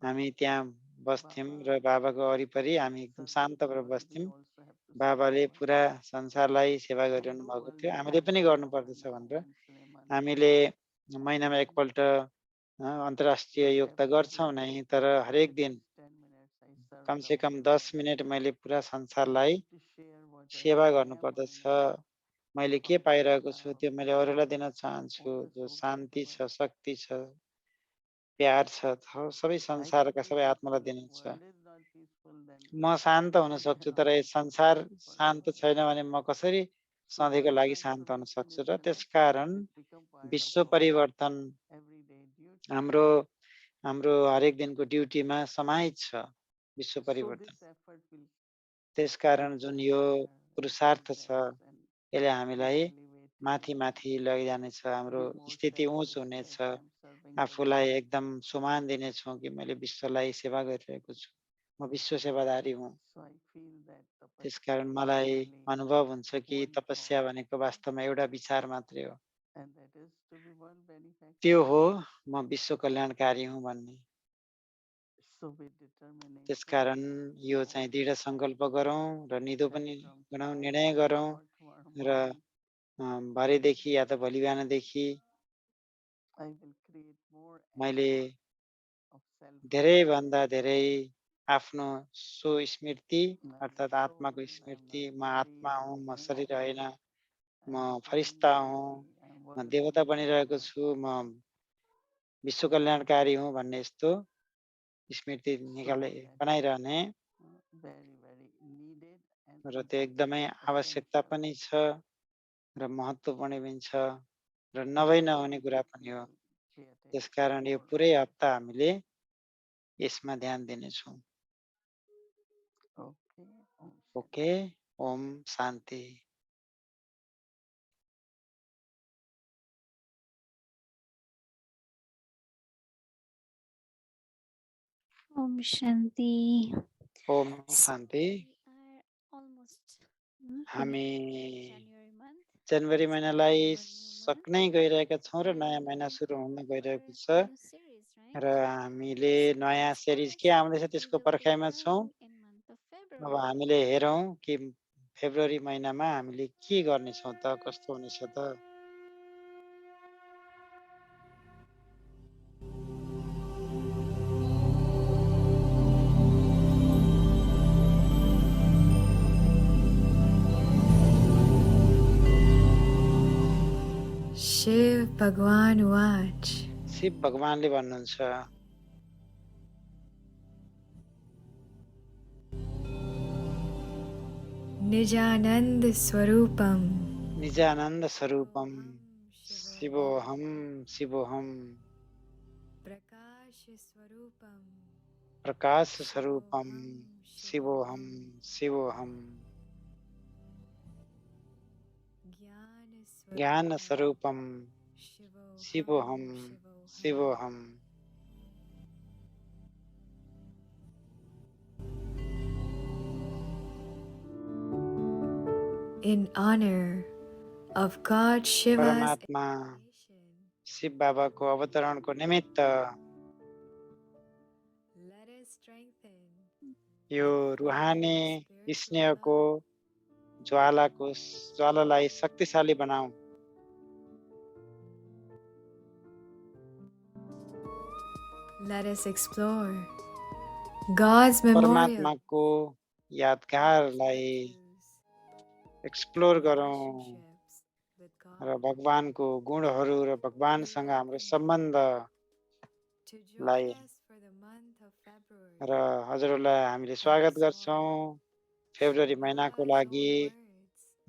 हामी त्यहाँ बस्थ्यौँ र बाबाको वरिपरि हामी एकदम शान्त भएर बस्थ्यौँ। बाबाले पुरा संसारलाई सेवा गरिरहनु भएको थियो, हामीले पनि गर्नुपर्दछ भनेर हामीले महिनामा एकपल्ट अन्तर्राष्ट्रिय योग त गर्छौँ नै, तर हरेक दिन कमसेकम 10 मिनट मैले पुरा संसारलाई सेवा गर्नुपर्दछ। मैले के पाइरहेको छु त्यो मैले अरूलाई दिन चाहन्छु। जो शान्ति छ, शक्ति छ, प्यार छ, सबै संसारका सबै आत्मालाई दिनुहुन्छ। म शान्त हुन सक्छु, तर यो संसार शान्त छैन भने म कसरी सधैँको लागि शान्त हुन सक्छु? र त्यसकारण विश्व परिवर्तन हाम्रो हाम्रो हरेक दिनको ड्युटीमा समाहित छ, विश्व परिवर्तन। त्यसकारण जुन यो पुरुषार्थ छ यसले हामीलाई माथि माथि लैजानेछ, हाम्रो स्थिति उच्च हुनेछ, आफूलाई एकदम सम्मान दिनेछौँ कि मैले विश्वलाई सेवा गरिरहेको छु, म विश्व सेवादारी हुँ। त्यसकारण मलाई अनुभव हुन्छ कि तपस्या भनेको वास्तवमा एउटा विचार मात्रै हो, त्यो हो म विश्व कल्याणकारी हुँ भन्ने। त्यसकारण यो चाहिँ दृढ सङ्कल्प गरौँ र निदो पनि गरौँ, निर्णय गरौँ र भरेदेखि या त भोलि बिहानदेखि मैले धेरैभन्दा धेरै आफ्नो स्मृति अर्थात् आत्माको स्मृति, म आत्मा हुँ, म शरीर होइन, म फरिस्ता हुँ, म देवता बनिरहेको छु, म विश्व कल्याणकारी हुँ भन्ने यस्तो स्मृति बनाइरहने र त्यो एकदमै आवश्यकता पनि छ र महत्त्वपूर्ण पनि छ र नहुने कुरा पनि हो। त्यसकारण यो पुरै हप्ता हामीले यसमा ध्यान दिनेछौँ। Okay, Om Shanti. Om Shanti. Om Shanti. We are almost in हामी January month. जनवरी महिनालाई Our new month. सक्नै गइरहेका छौँ र नयाँ महिना सुरु हुन गइरहेको छ New series, र right? हामीले नयाँ सिरिज के आउँदैछ त्यसको पर्खाइमा छौँ। In month of अब February. हामीले हेरौँ कि फेब्रुअरी महिनामा हामीले के गर्नेछौँ त, कस्तो हुनेछ त। शिव भगवान उवाच शिव भगवानले भन्नुहुन्छ, निजानंद स्वरूपम निजानन्द स्वरूपम शिवोऽहं शिवोऽहं प्रकाश स्वरूपम प्रकाश स्वरूपम शिवोऽहं शिवोऽहं ज्ञान स्वरूपम शिवोऽहं शिवोऽहं। In honor of God Shiva's परमात्मा शिव बाबाको अवतरणको निमित्त let us strengthen यो रुहानी स्नेहको ज्वालालाई शक्तिशाली बनाऊ। let us explore God's memorial परमात्माको यादगारलाई एक्सप्लोर गरौँ with God र भगवानको गुणहरू र भगवानसँग हाम्रो सम्बन्धलाई to join us for the month of February. र हजुरहरूलाई हामीले स्वागत गर्छौँ फेब्रुअरी महिनाको लागि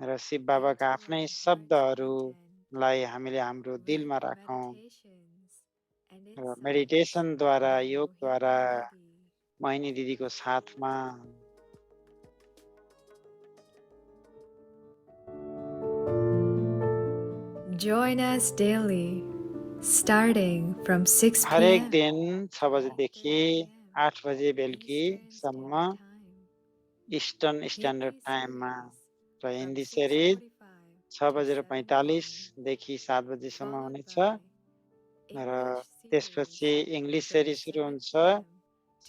र शिव बाबाका आफ्नै शब्दहरूलाई हामीले हाम्रो दिलमा राखौँ र मेडिटेसनद्वारा योगद्वारा मोहिनी दिदीको साथमा Join us daily, starting from 6 हरेक p.m. दिन 6 बजेदेखि 8 बजे बेलुकीसम्म इस्टर्न स्ट्यान्डर्ड टाइममा र हिन्दी सिरिज 6:45 देखि 7 बजेसम्म हुनेछ र त्यसपछि इङ्ग्लिस सिरिज सुरु हुन्छ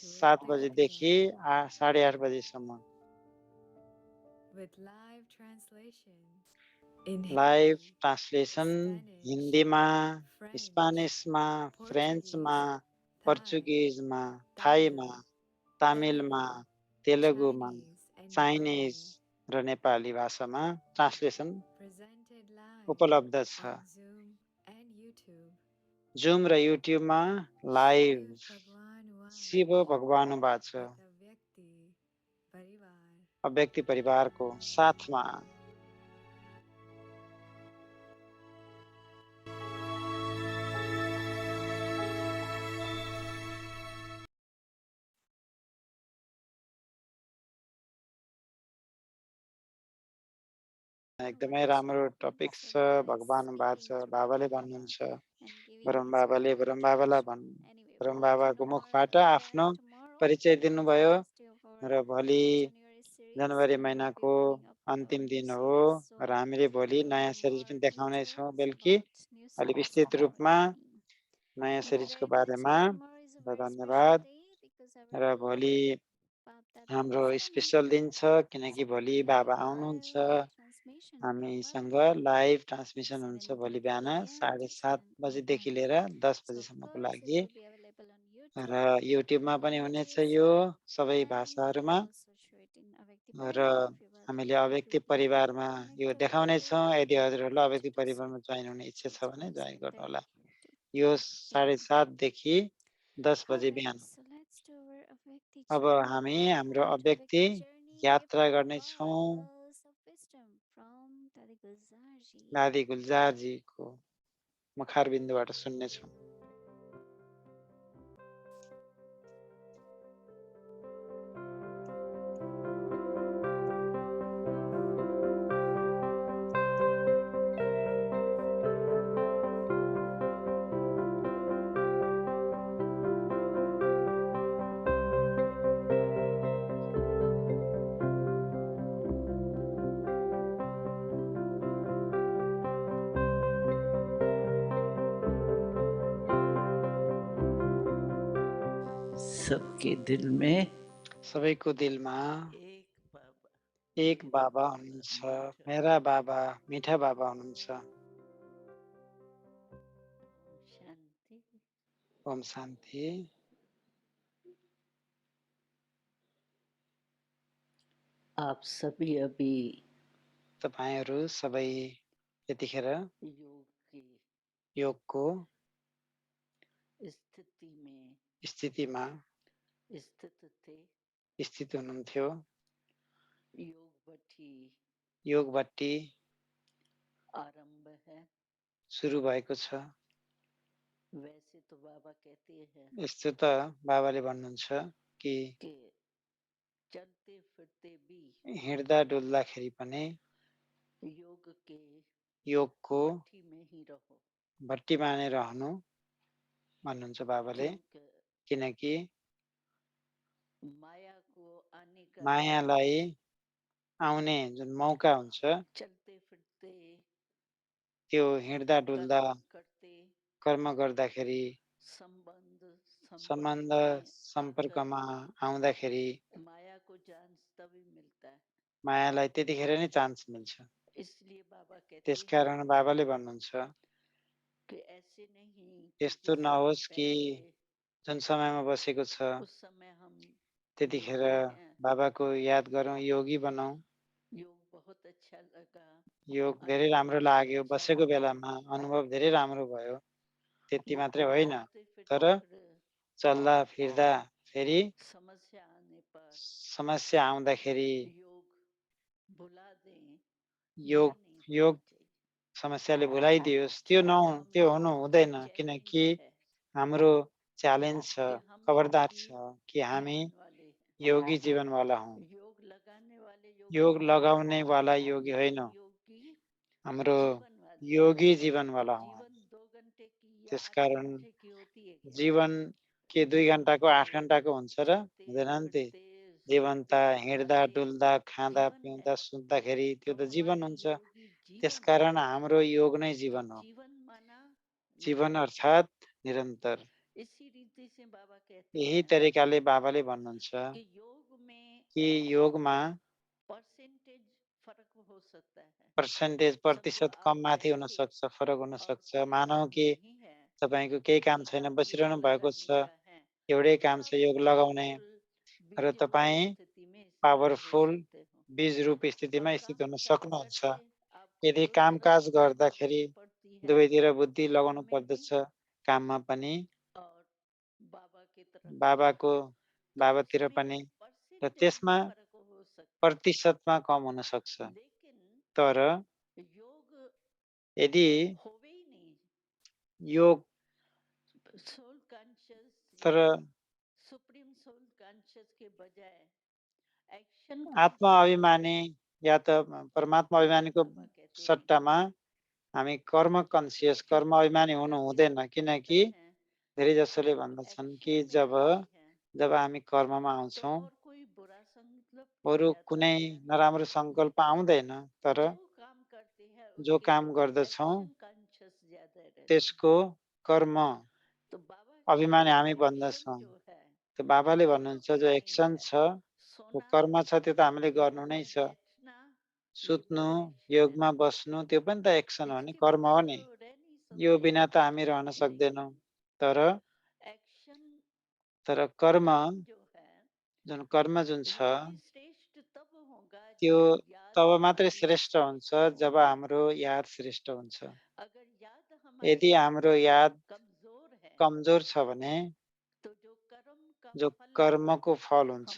7 बजेदेखि 8:30 बजेसम्म। लाइभ ट्रान्सलेसन हिन्दीमा, स्पेनिसमा, फ्रेन्चमा, पोर्चुगिजमा, थाईमा, तमिलमा, तेलुगुमा, चाइनिज र नेपाली भाषामा ट्रान्सलेसन उपलब्ध छ। जुम र युट्युबमा लाइभ शिव भगवानुवाच अव्यक्ति परिवारको साथमा। एकदमै राम्रो टपिक छ। भगवान बाबाले भन्नुहुन्छ, ब्रह्म बाबाको मुखबाट आफ्नो परिचय दिनुभयो र भोलि जनवरी महिनाको अन्तिम दिन हो र हामीले भोलि नयाँ सिरिज पनि देखाउनेछौँ बेलुकी अलि विस्तृत रूपमा नयाँ सिरिजको बारेमा। धन्यवाद। र भोलि हाम्रो स्पेसल दिन छ किनकि भोलि बाबा आउनुहुन्छ। हामीसँग लाइभ ट्रान्समिसन हुन्छ भोलि बिहान 7:30 बजेदेखि लिएर 10 बजेसम्मको लागि र युट्युबमा पनि हुनेछ यो सबै भाषाहरूमा र हामीले अव्यक्ति परिवारमा यो देखाउनेछौँ। यदि हजुरहरूलाई अव्यक्ति परिवारमा जोइन हुने इच्छा छ भने जोइन गर्नुहोला। यो 7:30 देखि 10 बजे बिहान। अब हामी हाम्रो अव्यक्ति यात्रा गर्नेछौँ pearls of wisdom from Dadi Gulzarji. दादी गुलजारजीको मुखारबिन्दुबाट सुन्नेछौँ। सबके दिल में सबैको दिलमा एक बाबा एक बाबा हुनुहुन्छ, मेरा बाबा मिठा बाबा हुनुहुन्छ। शांति। ओम शान्ति। आप सभी अभी तपाईहरू सबै यतिखेर योग की योगको स्थितिमा स्थित थे। स्थित हुनुहुन्थ्यो। योग भट्टी आरंभ है। सुरु भएको छ। वैसे तो बाबा कहते हैं यस्तो त बाबाले भन्नुहुन्छ कि चलते फिरते भी हिँड्दा डुल्दाखेरि पनि योगको भट्टीमा नै रहनु भन्नुहुन्छ बाबाले। किनकि मायालाई आउने जुन मौका हुन्छ त्यो हिँड्दा डुल्दा कर्म गर्दाखेरि सम्बन्ध सम्पर्कमा आउँदाखेरि मायालाई त्यतिखेर नै चान्स मिल्छ। त्यसकारण बाबाले भन्नुहुन्छ यस्तो नहोस् कि जुन समयमा बसेको छ त्यतिखेर बाबाको याद गरौँ, योगी बनाऊ। योग धेरै राम्रो लाग्यो, बसेको बेलामा अनुभव धेरै राम्रो भयो। त्यति मात्रै होइन, तर चल्दा फिर्दा फेरि समस्या आउँदाखेरि योग समस्याले भुलाइदियोस्, त्यो हुनु हुँदैन। किनकि हाम्रो च्यालेन्ज छ, खबरदार छ कि हामी योगी जीवनवाला हौं। योग लगाउने वाला योगी होइनौं, हाम्रो योगी जीवनवाला हौं। त्यसकारण जीवन के 2 घण्टाको 8 घण्टाको हुन्छ र हुँदैन नि त। जीवन त हिँड्दा डुल्दा खाँदा पिउँदा सुत्दाखेरि त्यो त जीवन हुन्छ। त्यसकारण हाम्रो योग नै जीवन हो। जीवन अर्थात् निरन्तर। यही तरिकाले बाबाले भन्नुहुन्छ कि योगमा पर्सेन्टेज प्रतिशत कम माथि हुन सक्छ, फरक हुन सक्छ। मानौ कि तपाईको केही काम छैन, बसिरहनु भएको छ, एउटै काम छ योग लगाउने र तपाई पावरफुल बीज रूप स्थितिमा स्थित हुन सक्नुहुन्छ। यदि कामकाज गर्दाखेरि दुवैतिर बुद्धि लगाउनु पर्दछ, काममा पनि बाबातिर पनि, र त्यसमा प्रतिशतमा कम हुन सक्छ। तर यदि योग तर आत्मा अभिमानी या त परमात्मा अभिमानीको सट्टामा हामी कर्म कन्सियस, कर्म अभिमानी हुनु हुँदैन। किनकि धेरै जसोले भन्दछन् कि जब हामी कर्ममा आउँछौं अरु कुनै नराम्रो संकल्प आउँदैन, तर जो काम गर्दछौं त्यसको कर्म अभिमानी हामी बन्दछौं। त बाबाले भन्नुहुन्छ जो एक्सन छ, जो कर्म छ, त्यो त हामीले गर्नु नै छ। सुत्नु, योगमा बस्नु त्यो पनि त एक्सन हो नि, कर्म हो नि। यो बिना त हामी रहन सक्दैनौं। तर कर्म जुन छ त्यो तब मात्रै श्रेष्ठ हुन्छ जब हाम्रो याद श्रेष्ठ हुन्छ। यदि हाम्रो याद कमजोर छ भने जो कर्मको फल हुन्छ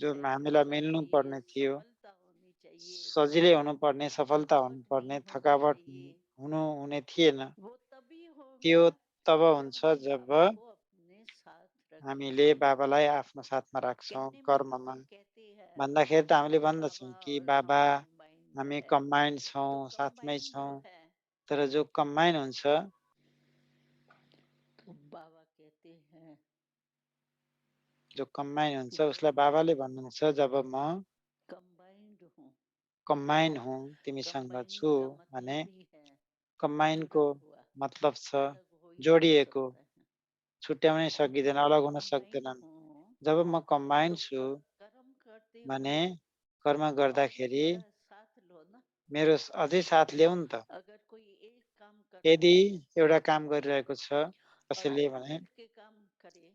जो है हामीलाई मिल्नु कि पर्ने थियो, सफलता होनी चाहिए, सजिलै हुनुपर्ने, सफलता थकावट हुनुपर्ने, नहीं होनी थकावट चाहिए, हुने थिएन। वो तभी त्यो होगा तब जब हुन्छ हम जब बाबा को अपने साथ हामीले रखेंगे। बाबालाई आफ्नो साथमा राख्छौँ कहने में तो कर्ममा। हम कहते हैं भन्दाखेरि त हामीले कि भन्दछौँ बाबा कि और बाबा हम कंबाइंड हामी है, कम्बाइन छौँ, तो साथमै कंबाइन छौँ। जो है तर जो कम्बाइन हुन्छ, तो बाबा कहते हैं जो कम्बाइन हुन्छ कि उसलाई जब बाबाले मैं भन्नुहुन्छ, जब म कंबाइंड हूँ, कम्बाइन हुँ, तिमीसँग कंबाइनिंग छु का भने, मतलब ही है कम्बाइनको जुड़ा हुआ, मतलब छ अलग हो ही नहीं जोडिएको, सकता है। छुट्याउनै तो सकिँदैन, जब अलग मैं हुन कंबाइंड सक्दैनन्। हूँ जब म कम्बाइन तो छु कर्म करते भने, हुए कर्म और भी गर्दाखेरि मेरा साथ लो ना। मेरो अझै साथ ल्याऊ नि त। अगर कोई एक काम कर यदि रहा है एउटा काम गरिरहेको छ और कसैले दो भने, मिलके काम करे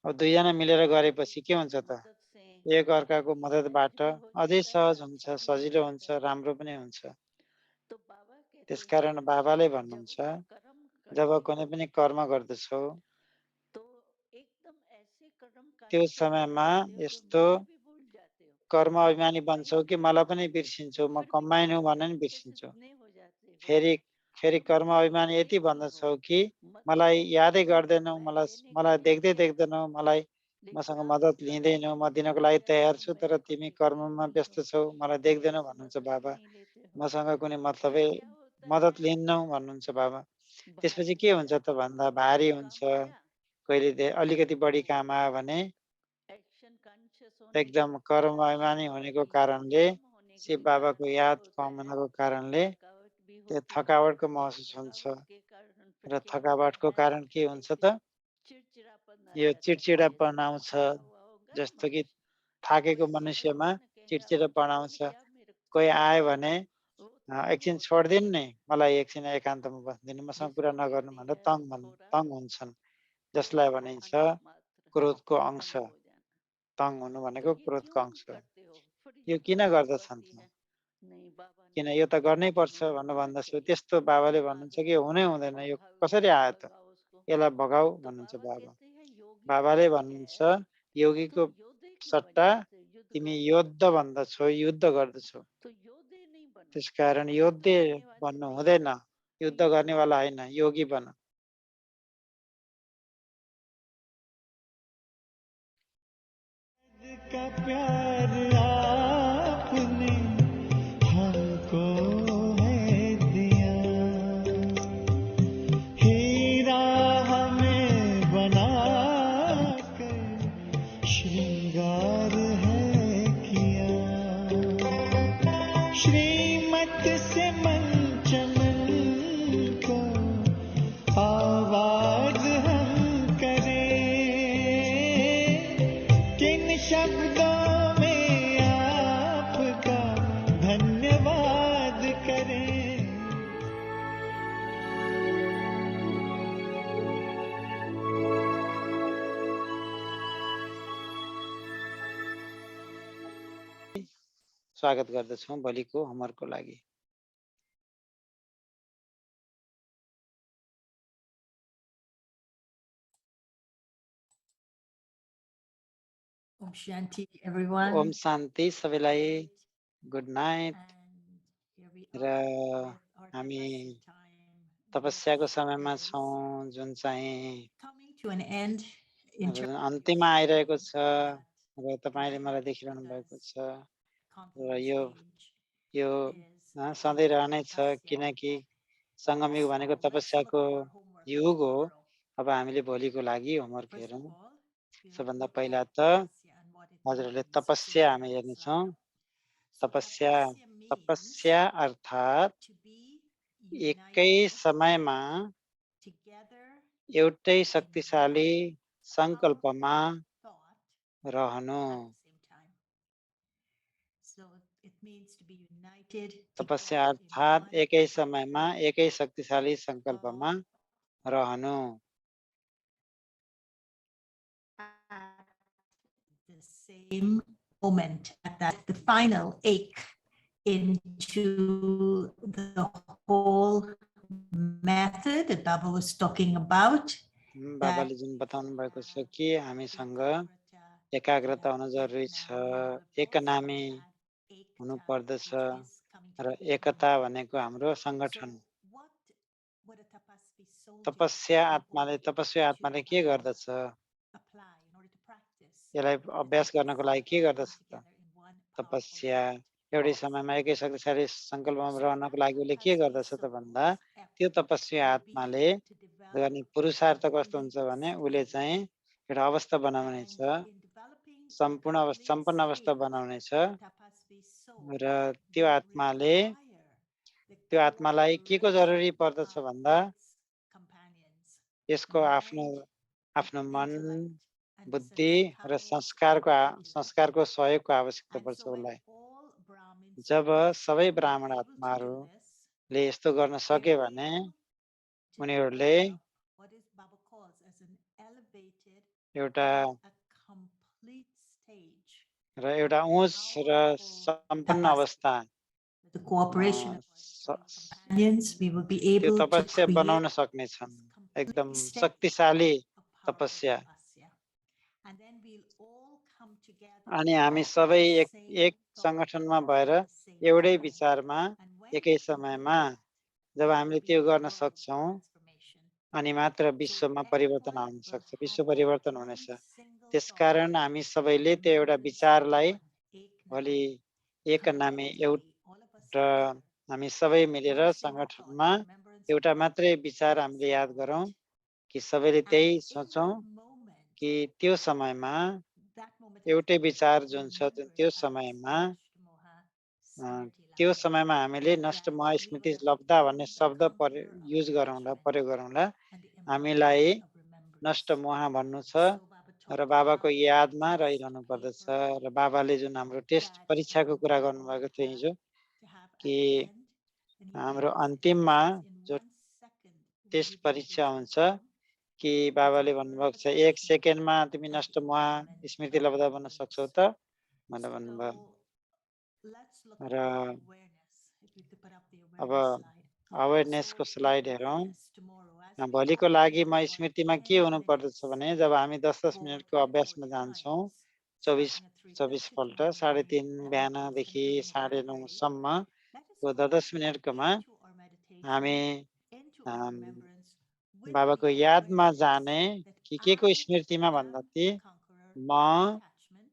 अब दुईजना मिलेर तो एक गरेपछि के दूसरे हुन्छ की त? मदद से एक अर्काको सहज मद्दतबाट भी हो अझै जाता है, सहज हुन्छ, अच्छा भी हो सजिलो हुन्छ, जाता है। राम्रो पनि हुन्छ। तो बाबा कहते त्यसकारण हैं बाबाले जब भन्नुहुन्छ, तुम कर्म जब करते कुनै हो पनि कर्म गर्दछौ, तो एकदम ऐसे कर्म त्यो करते हो समयमा करते हो कि यस्तो मुझे भी भूल जाते हो। कर्म तुम अभिमानी बन्छौ कंबाइंड कि हो मलाई पनि बिर्सिन्छौ, म फिर भी कम्बाइन हुँ बाबा से भने नि अच्छे से बिर्सिन्छौ। जुड़ने हो जाते हो। फेरि फेरि तुम कर्म मुझे अभिमानी यति भूलते नहीं भन्दछौ हो, कि मदद मलाई लेने यादै के लिए गर्दैनौ, मैं मलाई देने के मलाई लिए देख्दै तैयार हूँ, देख्दैनौ, मलाई लेकिन मसँग आप मद्दत कर्म लिँदैनौ, म करने के दिनको लिए लागि तैयार तयार हो, छु, तर मेरे को तिमी दिखते ही कर्ममा नहीं व्यस्त हो, छौ, मलाई मेरे देख्दैनौ से भन्नुहुन्छ मदद ही बाबा। नहीं लेते हो। मसँग कुनै फिर मतलबै क्या होता मद्दत है, लिन्नौ भन्नुहुन्छ बाबा। त्यसपछि भारी के हो हुन्छ त जाता है। भन्दा कोई भारी बड़ा हुन्छ। काम आया कहिले अलिकति तो बढी काम आयो भने एक्शन कॉन्शियस होने के एकदम कर्म कारण अभिमानी बाबा हुनेको की याद कारणले, कम होने के शिव बाबाको कारण क्या याद होता कम है, हुनको कारणले थकावट भी त्यो होती है। थकावटको और महसुस हुन्छ। थकावट के कारण फिर र क्या होता थकावटको है, कारण के हुन्छ एक त? चिड़चिड़ापन आ यो जाता है, जैसे चिडचिडापन आउँछ। थका हुआ होगा ना जस्तो कि मनुष्य, थाकेको कोई भी मनुष्यमा आएगा ना कहेगा अब चिडचिडापन छोड़ो आउँछ। ना, क्या मेरे को कोही थका आयो हुआ है, भने वो थोड़ी एकछिन बोलता छोडिदिनु है नि, मलाई एकछिन एकान्तमा बस्दिनु, मसँग कुरा जिसको नगर्नु कहते भनेर हैं थोड़ा तङ हुन्छन्। जसलाई क्रोध भनिन्छ आना मात्र, क्रोधको अंश। तंग हो जाना। तङ हुनु तो भनेको ये क्रोधको क्यों अंश हो। करते हो? फिर यो ये किन कोशिश गर्दछन् बढ़ती त? है, नहीं बाबा ने किन यो त बोला गर्नै पर्छ नहीं भनेर होना भन्दछु। चाहिए, त्यस्तो बाबाले अब आ भन्नुहुन्छ गया कि हुनै हुँदैन, और यो भाग कसरी जाओ, आयो त? भगाओ उसको। यसलाई भगाऊ तो भन्नुहुन्छ बाबा बाबा। कहते हैं योगी बाबाले बनना भन्नुहुन्छ, है, योगीको तुम योद्धे क्यों बन सट्टा जाते हो, तिमी युद्धगामी बन योद्ध जाते हो। भन्दछौ, युद्ध गर्दछौ। तो योद्धे नहीं बनो, त्यसकारण युद्ध योद्धे करने वाले बन्नु नहीं हुँदैन। बनो, युद्ध योगी गर्नेवाला बनो। होइन, योगी बन। का प्यार आपने हमको है दिया, हीरा हमें बना कर श्रृंगार है किया, श्रीमत से मंचमन को आवाज हम करें, किन शब्दों में आपका धन्यवाद करें। स्वागत गर्दछौँ भोलिको होमवर्कको लागि। Om Shanti, everyone. ओम शान्ति सबैलाई। Good night. And here we र are with our हामी tapasya time, तपस्याको which समयमा is छौँ, जुन चाहिँ coming to an end in अब terms of अन्त्यमा your आइरहेको study, छ। but र तपाईँले tonight, मलाई देखिरहनु भएको because छ। र Kantam's यो age is सधैँ the रहनेछ, tapasya. किनकि सङ्गमयुग भनेको So let's look तपस्याको at our homework for युग हो। tomorrow. अब हामीले भोलिको लागि होमवर्क First of हेरौँ। all, we'll सबभन्दा look पहिला at त tapasya and what it हजुरहरूले means. तपस्या So हामी let's हेर्नेछौँ। so तपस्या tapasya means तपस्या अर्थात् to be एकै united समयमा together एउटै in शक्तिशाली one सङ्कल्पमा powerful thought रहनु। at the same time. So it means to be united तपस्या together in अर्थात् one एकै समयमा एकै शक्तिशाली सङ्कल्पमा thought रहनु। at the same moment, at that the final ache into the whole method that Baba was talking about. बाबाले जुन बताउनु भएको छ कि हामीसँग एकाग्रता हुनु जरुरी छ, Now we will also एकनामी add हुनु ekta, पर्दछ which is coming र together in एकता one. भनेको हाम्रो So संगठन। what would a tapasvi soul do तपस्या in आत्माले order तपस्वी आत्माले के to गर्दछ? apply, in order to practice यसलाई the अभ्यास गर्नको लागि के tapas to come गर्दछ त? together in one powerful तपस्या light? एउटै समयमा एकै शक्तिशाली सङ्कल्पमा So रहनको that लागि उसले के tapasvi गर्दछ त भन्दा soul's त्यो effort तपस्वी will be आत्माले to develop गर्ने a पुरुषार्थ कस्तो हुन्छ complete भने उसले चाहिँ stage. एउटा अवस्था बनाउने छ, And in developing a सम्पूर्ण complete सम्पन्न अवस्था stage, बनाउने छ the tapasvi soul र त्यो will आत्माले require the त्यो आत्मालाई के को जरुरी cooperation पर्दछ of भन्दा its companions, यसको the आफ्नो mind, आफ्नो the मन, intellect, and the बुद्धि र sanskars and संस्कारको सहयोगको आवश्यकता and पर्छ so when उसलाई। all Brahmin जब souls सबै will be Brahmin able to do आत्माहरूले this, यस्तो गर्न they're सके भने able to उनीहरूले develop what is Baba calls as an elevated एउटा and a complete stage र एउटा of उच्च र powerful सम्पन्न tapasya. अवस्था With the cooperation a, of our स- divine companions, we will be त्यो able to तपस्या create बनाउन सक्नेछन्। this एकदम complete stage शक्तिशाली of powerful तपस्या। tapasya. And then we'll all come together अनि हामी with सबै the एक same एक thought संगठनमा and भएर at the same एउटै time. विचारमा And when एकै we can do समयमा that, जब there हामीले will be त्यो गर्न world सक्छौँ transformation. अनि मात्र So विश्वमा परिवर्तन everyone आउन will सक्छ, have विश्व that परिवर्तन one हुनेछ। single त्यसकारण thought, हामी सबैले the त्यो एउटा remembrance of विचारलाई one, ek भोलि nami, एक नामे collectively, all of us र together, हामी सबै मिलेर one single thought, संगठनमा the remembrance of एउटा one मात्रै विचार हामीले याद single गरौँ light. कि सबैले And त्यही in सोचौँ that moment, कि त्यो समयमा that moment of एउटै विचार जुन छ जुन remembrance त्यो of समयमा Nashtamoha Smriti त्यो Labda, समयमा हामीले नष्ट that महा we स्मृति will लब्धा become भन्ने the शब्द conqueror of युज गरौँला, attachment प्रयोग गरौँला। and the हामीलाई embodiment of नष्ट remembrance. मोह भन्नु छ So Baba र talked बाबाको about that यादमा test रहिरहनु पर्दछ। paper र बाबाले जुन हाम्रो टेस्ट that परीक्षाको कुरा we गर्नुभएको all थियो have हिजो to have at कि the end. And he हाम्रो gave us tips. अन्तिममा He says, in जो 1 second, we test will be परीक्षा able to हुन्छ become कि the बाबाले conqueror of भन्नुभएको छ एक attachment सेकेन्डमा तिमी and नष्ट the मोह embodiment स्मृति of लब्धा बन्न सक्छौ remembrance. त भनेर भन्नुभयो। So let's look र at awareness. If we could put up the अब awareness slide. अवेरनेसको So slide in हेरौँ। awareness tomorrow, as we भोलिको go लागि into म our स्मृतिमा 10 के हुनु पर्दछ minutes भने जब हामी 10-10 goal मिनटको 24 अभ्यासमा जान्छौँ, times, 24 starting at 24 3:30 पल्ट tomorrow morning, 3:30 and then बिहानदेखि constantly along the way, 9:30सम्मको let us go 10 मिनटकोमा into our हामी meditation, into our um, remembrance with बाबाको the यादमा awareness जाने that कि के को I स्मृतिमा am भन्दा ती the conqueror म of attachment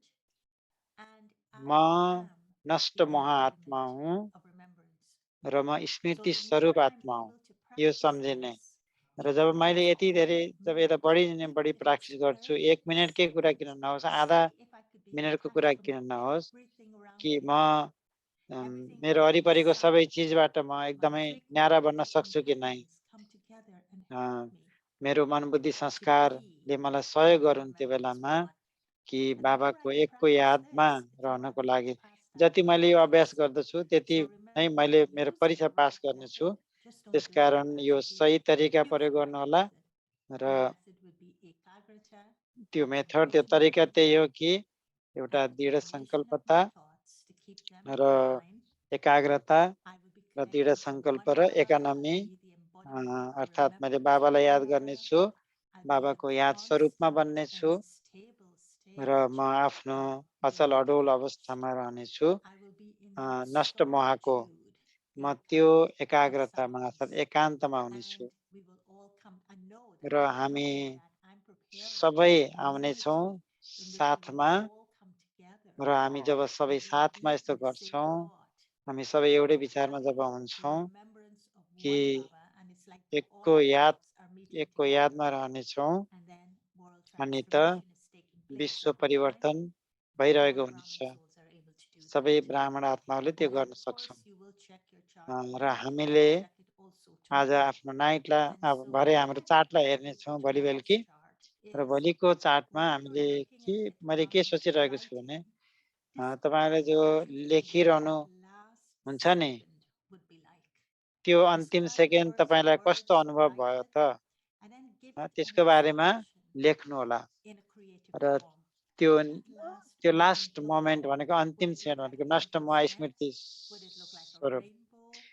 and म I am नष्ट the मोह आत्मा embodiment हुँ of remembrance. र म So स्मृति the more स्वरूप I'm आत्मा हुँ, able to यो practice सम्झिने। this, र जब even if मैले it's यति only धेरै a जब यता minute, बढी even बढी if it's प्र्याक्टिस गर्छु, 30 1 मिनटकै कुरा किन seconds, नहोस्, to आधा see if I could be मिनटको कुरा detached from किन नहोस्, everything around कि me, म everything मेरो on the वरिपरिको सबै inside, चिजबाट म my एकदमै न्यारा बन्न frequencies and सक्छु कि नै। patterns come together and a, help me मेरो मन बुद्धि to संस्कारले be मलाई सहयोग in the गरून् त्यो remembrance of बेलामा one. कि And the more बाबाको I can एकको practice यादमा this, the more रहनको I'm going लागि to pass that जति मैले यो अभ्यास test. गर्दछु त्यति So नै remember, मैले if मेरो you're परीक्षा using the पास right गर्नेछु। method, just don't do it त्यसकारण यो haphazardly. सही तरिका Use प्रयोग the गर्नु right होला method. र The method would be ekagrata, त्यो मेथड त्यो concentration, तरिका त्यही हो कि एउटा and दृढ activation of संकल्पता my thoughts to keep them र in line. एकाग्रता I will be र दृढ connecting to संकल्प one र Baba एकानमी and be the embodiment of the अर्थात् मैले remembrance of बाबालाई one याद Baba. गर्नेछु, I will be बाबाको in a याद स्वरूपमा constant बन्नेछु and stable र stage म आफ्नो of अचल being अडोल detached. अवस्थामा रहनेछु। I will be in नष्ट मोहको solitude, म त्यो ekanta, of एकाग्रतामा अर्थात् silence. एकान्तमा हुनेछु And we will all come. I know that र I'm हामी coming, that I'm preparing सबै for a आउनेछौँ unity in which we साथमा। will all come together. र हामी जब सबै And we will साथमा be यस्तो in the same गर्छौँ, thought. हामी सबै We एउटै will विचारमा have जब the हुन्छौँ remembrance of कि one Baba, and it's like all एकको our याद thoughts are meeting एकको together. यादमा रहनेछौँ And then world अनि त transformation is taking place विश्व at the time. परिवर्तन All भइरहेको Brahmin हुनेछ। souls are able to do सबै that. ब्राह्मण आत्माहरूले त्यो And then गर्न of course सक्छौँ। you will check your chart र tonight. हामीले You will check it also आज tomorrow. आफ्नो नाइटलाई And अब so भरे what हाम्रो I would चार्टलाई give you हेर्नेछौँ भोलि tomorrow's बेलुकी। chart र is भोलिको चार्टमा when you हामीले are looking के at it मैले from के the सोचिरहेको छु भने writing, describe तपाईँहरूले जो what you think लेखिरहनु that last हुन्छ नि, second would be like. त्यो अन्तिम Describe सेकेन्ड first the तपाईँलाई कस्तो words, अनुभव write भयो it, त, and then give it an त्यसको बारेमा expression लेख्नु होला। in a creative र form. त्यो That last last moment look moment like. भनेको Would अन्तिम it क्षण look like भनेको a नष्ट beautiful मोह sunset? Smriti Would it look like a स्वरूप rainbow?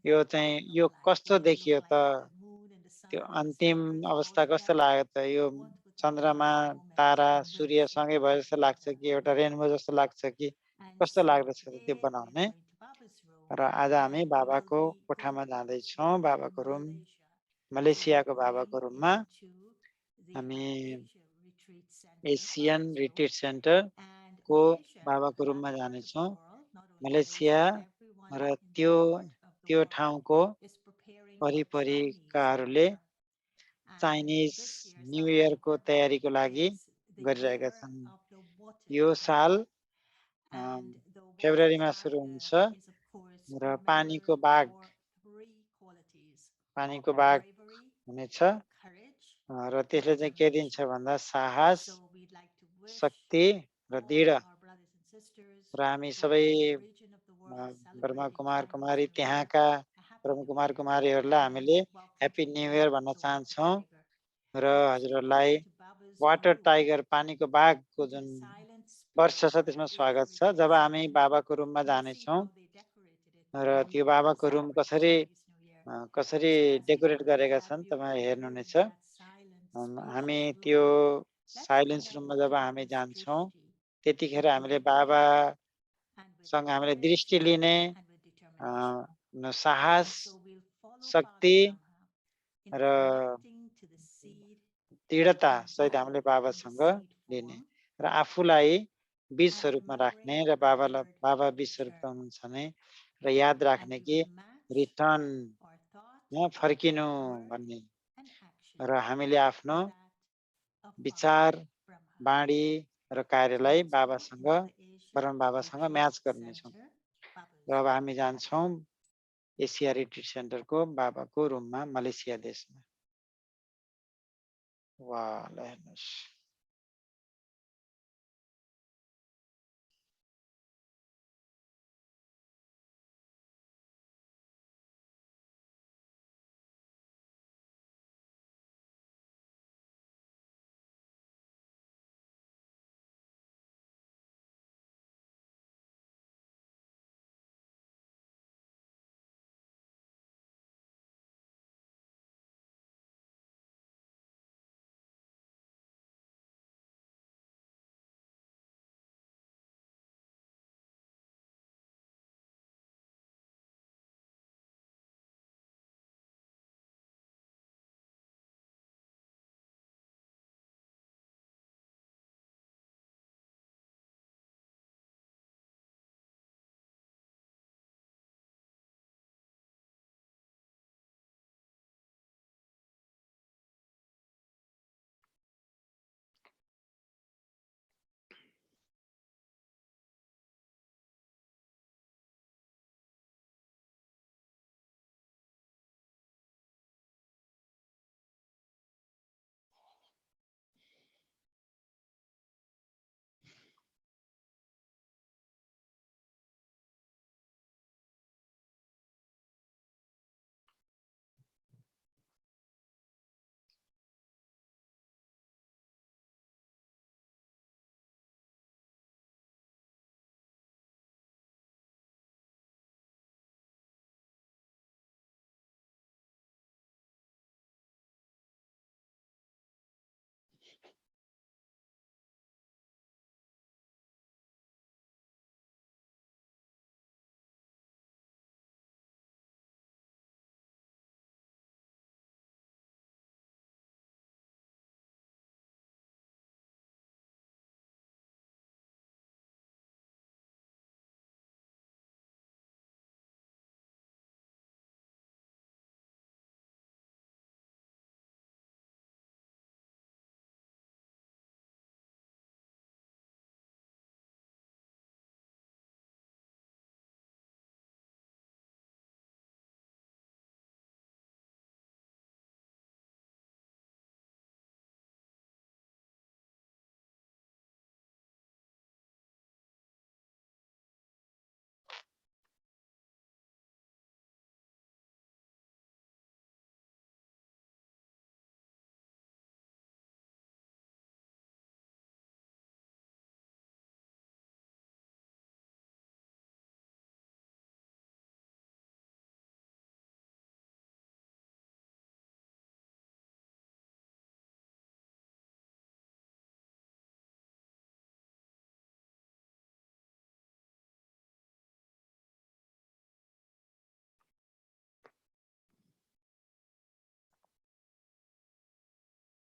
यो What would चाहिँ it यो look like? कस्तो Would it देखियो look त, like the moon and the sun त्यो and the अन्तिम stars all अवस्था कस्तो together? लाग्यो त, यो What would चन्द्रमा तारा सूर्य सँगै भए जस्तो लाग्छ कि एउटा रेनबो जस्तो लाग्छ कि कस्तो लाग्दछ त त्यो बनाउने। र आज हामी बाबाको कोठामा जाँदैछौँ, बाबाको रुम, मलेसियाको बाबाको रुममा। हामी एसियन रिट्रिट सेन्टर को बाबाको रुममा जानेछौँ, मलेसिया। र त्यो ठाउँको वरिपरिकाहरूले चाइनिज न्यू इयरको तयारीको लागि गरिरहेका छन्। यो साल फेब्रुअरीमा सुरु हुन्छ र पानीको बाग हुनेछ। र त्यसले चाहिँ के दिन्छ भन्दा साहस, शक्ति र दृढ। र हामी सबै ब्रह्मा कुमार कुमारी, त्यहाँका ब्रह्म कुमार कुमारीहरूलाई हामीले ह्याप्पी न्यू इयर भन्न चाहन्छौँ। र हजुरहरूलाई वाटर टाइगर पानीको बाघको जुन वर्ष छ त्यसमा स्वागत छ। जब हामी बाबाको रुममा जानेछौँ र त्यो बाबाको रुम कसरी डेकोरेट गरेका छन् तपाईँ हेर्नुहुनेछ। हामी त्यो साइलेन्स रुममा जब हामी जान्छौँ त्यतिखेर हामीले बाबासँग हामीले दृष्टि लिने साहस, शक्ति र दृढता सहित हामीले बाबासँग लिने र आफूलाई बीज स्वरूपमा राख्ने र बाबा बीज स्वरूपमा हुनुहुन्छ नै र याद राख्ने कि रिटर्न फर्किनु भन्ने। र हामीले आफ्नो विचार, बाणी र कार्यलाई परम बाबासँग म्याच गर्नेछौँ। र अब हामी जान्छौँ एसिया रिट्रिट सेन्टरको बाबाको रुममा, मलेसिया देशमा। वाह, ल हेर्नुहोस्।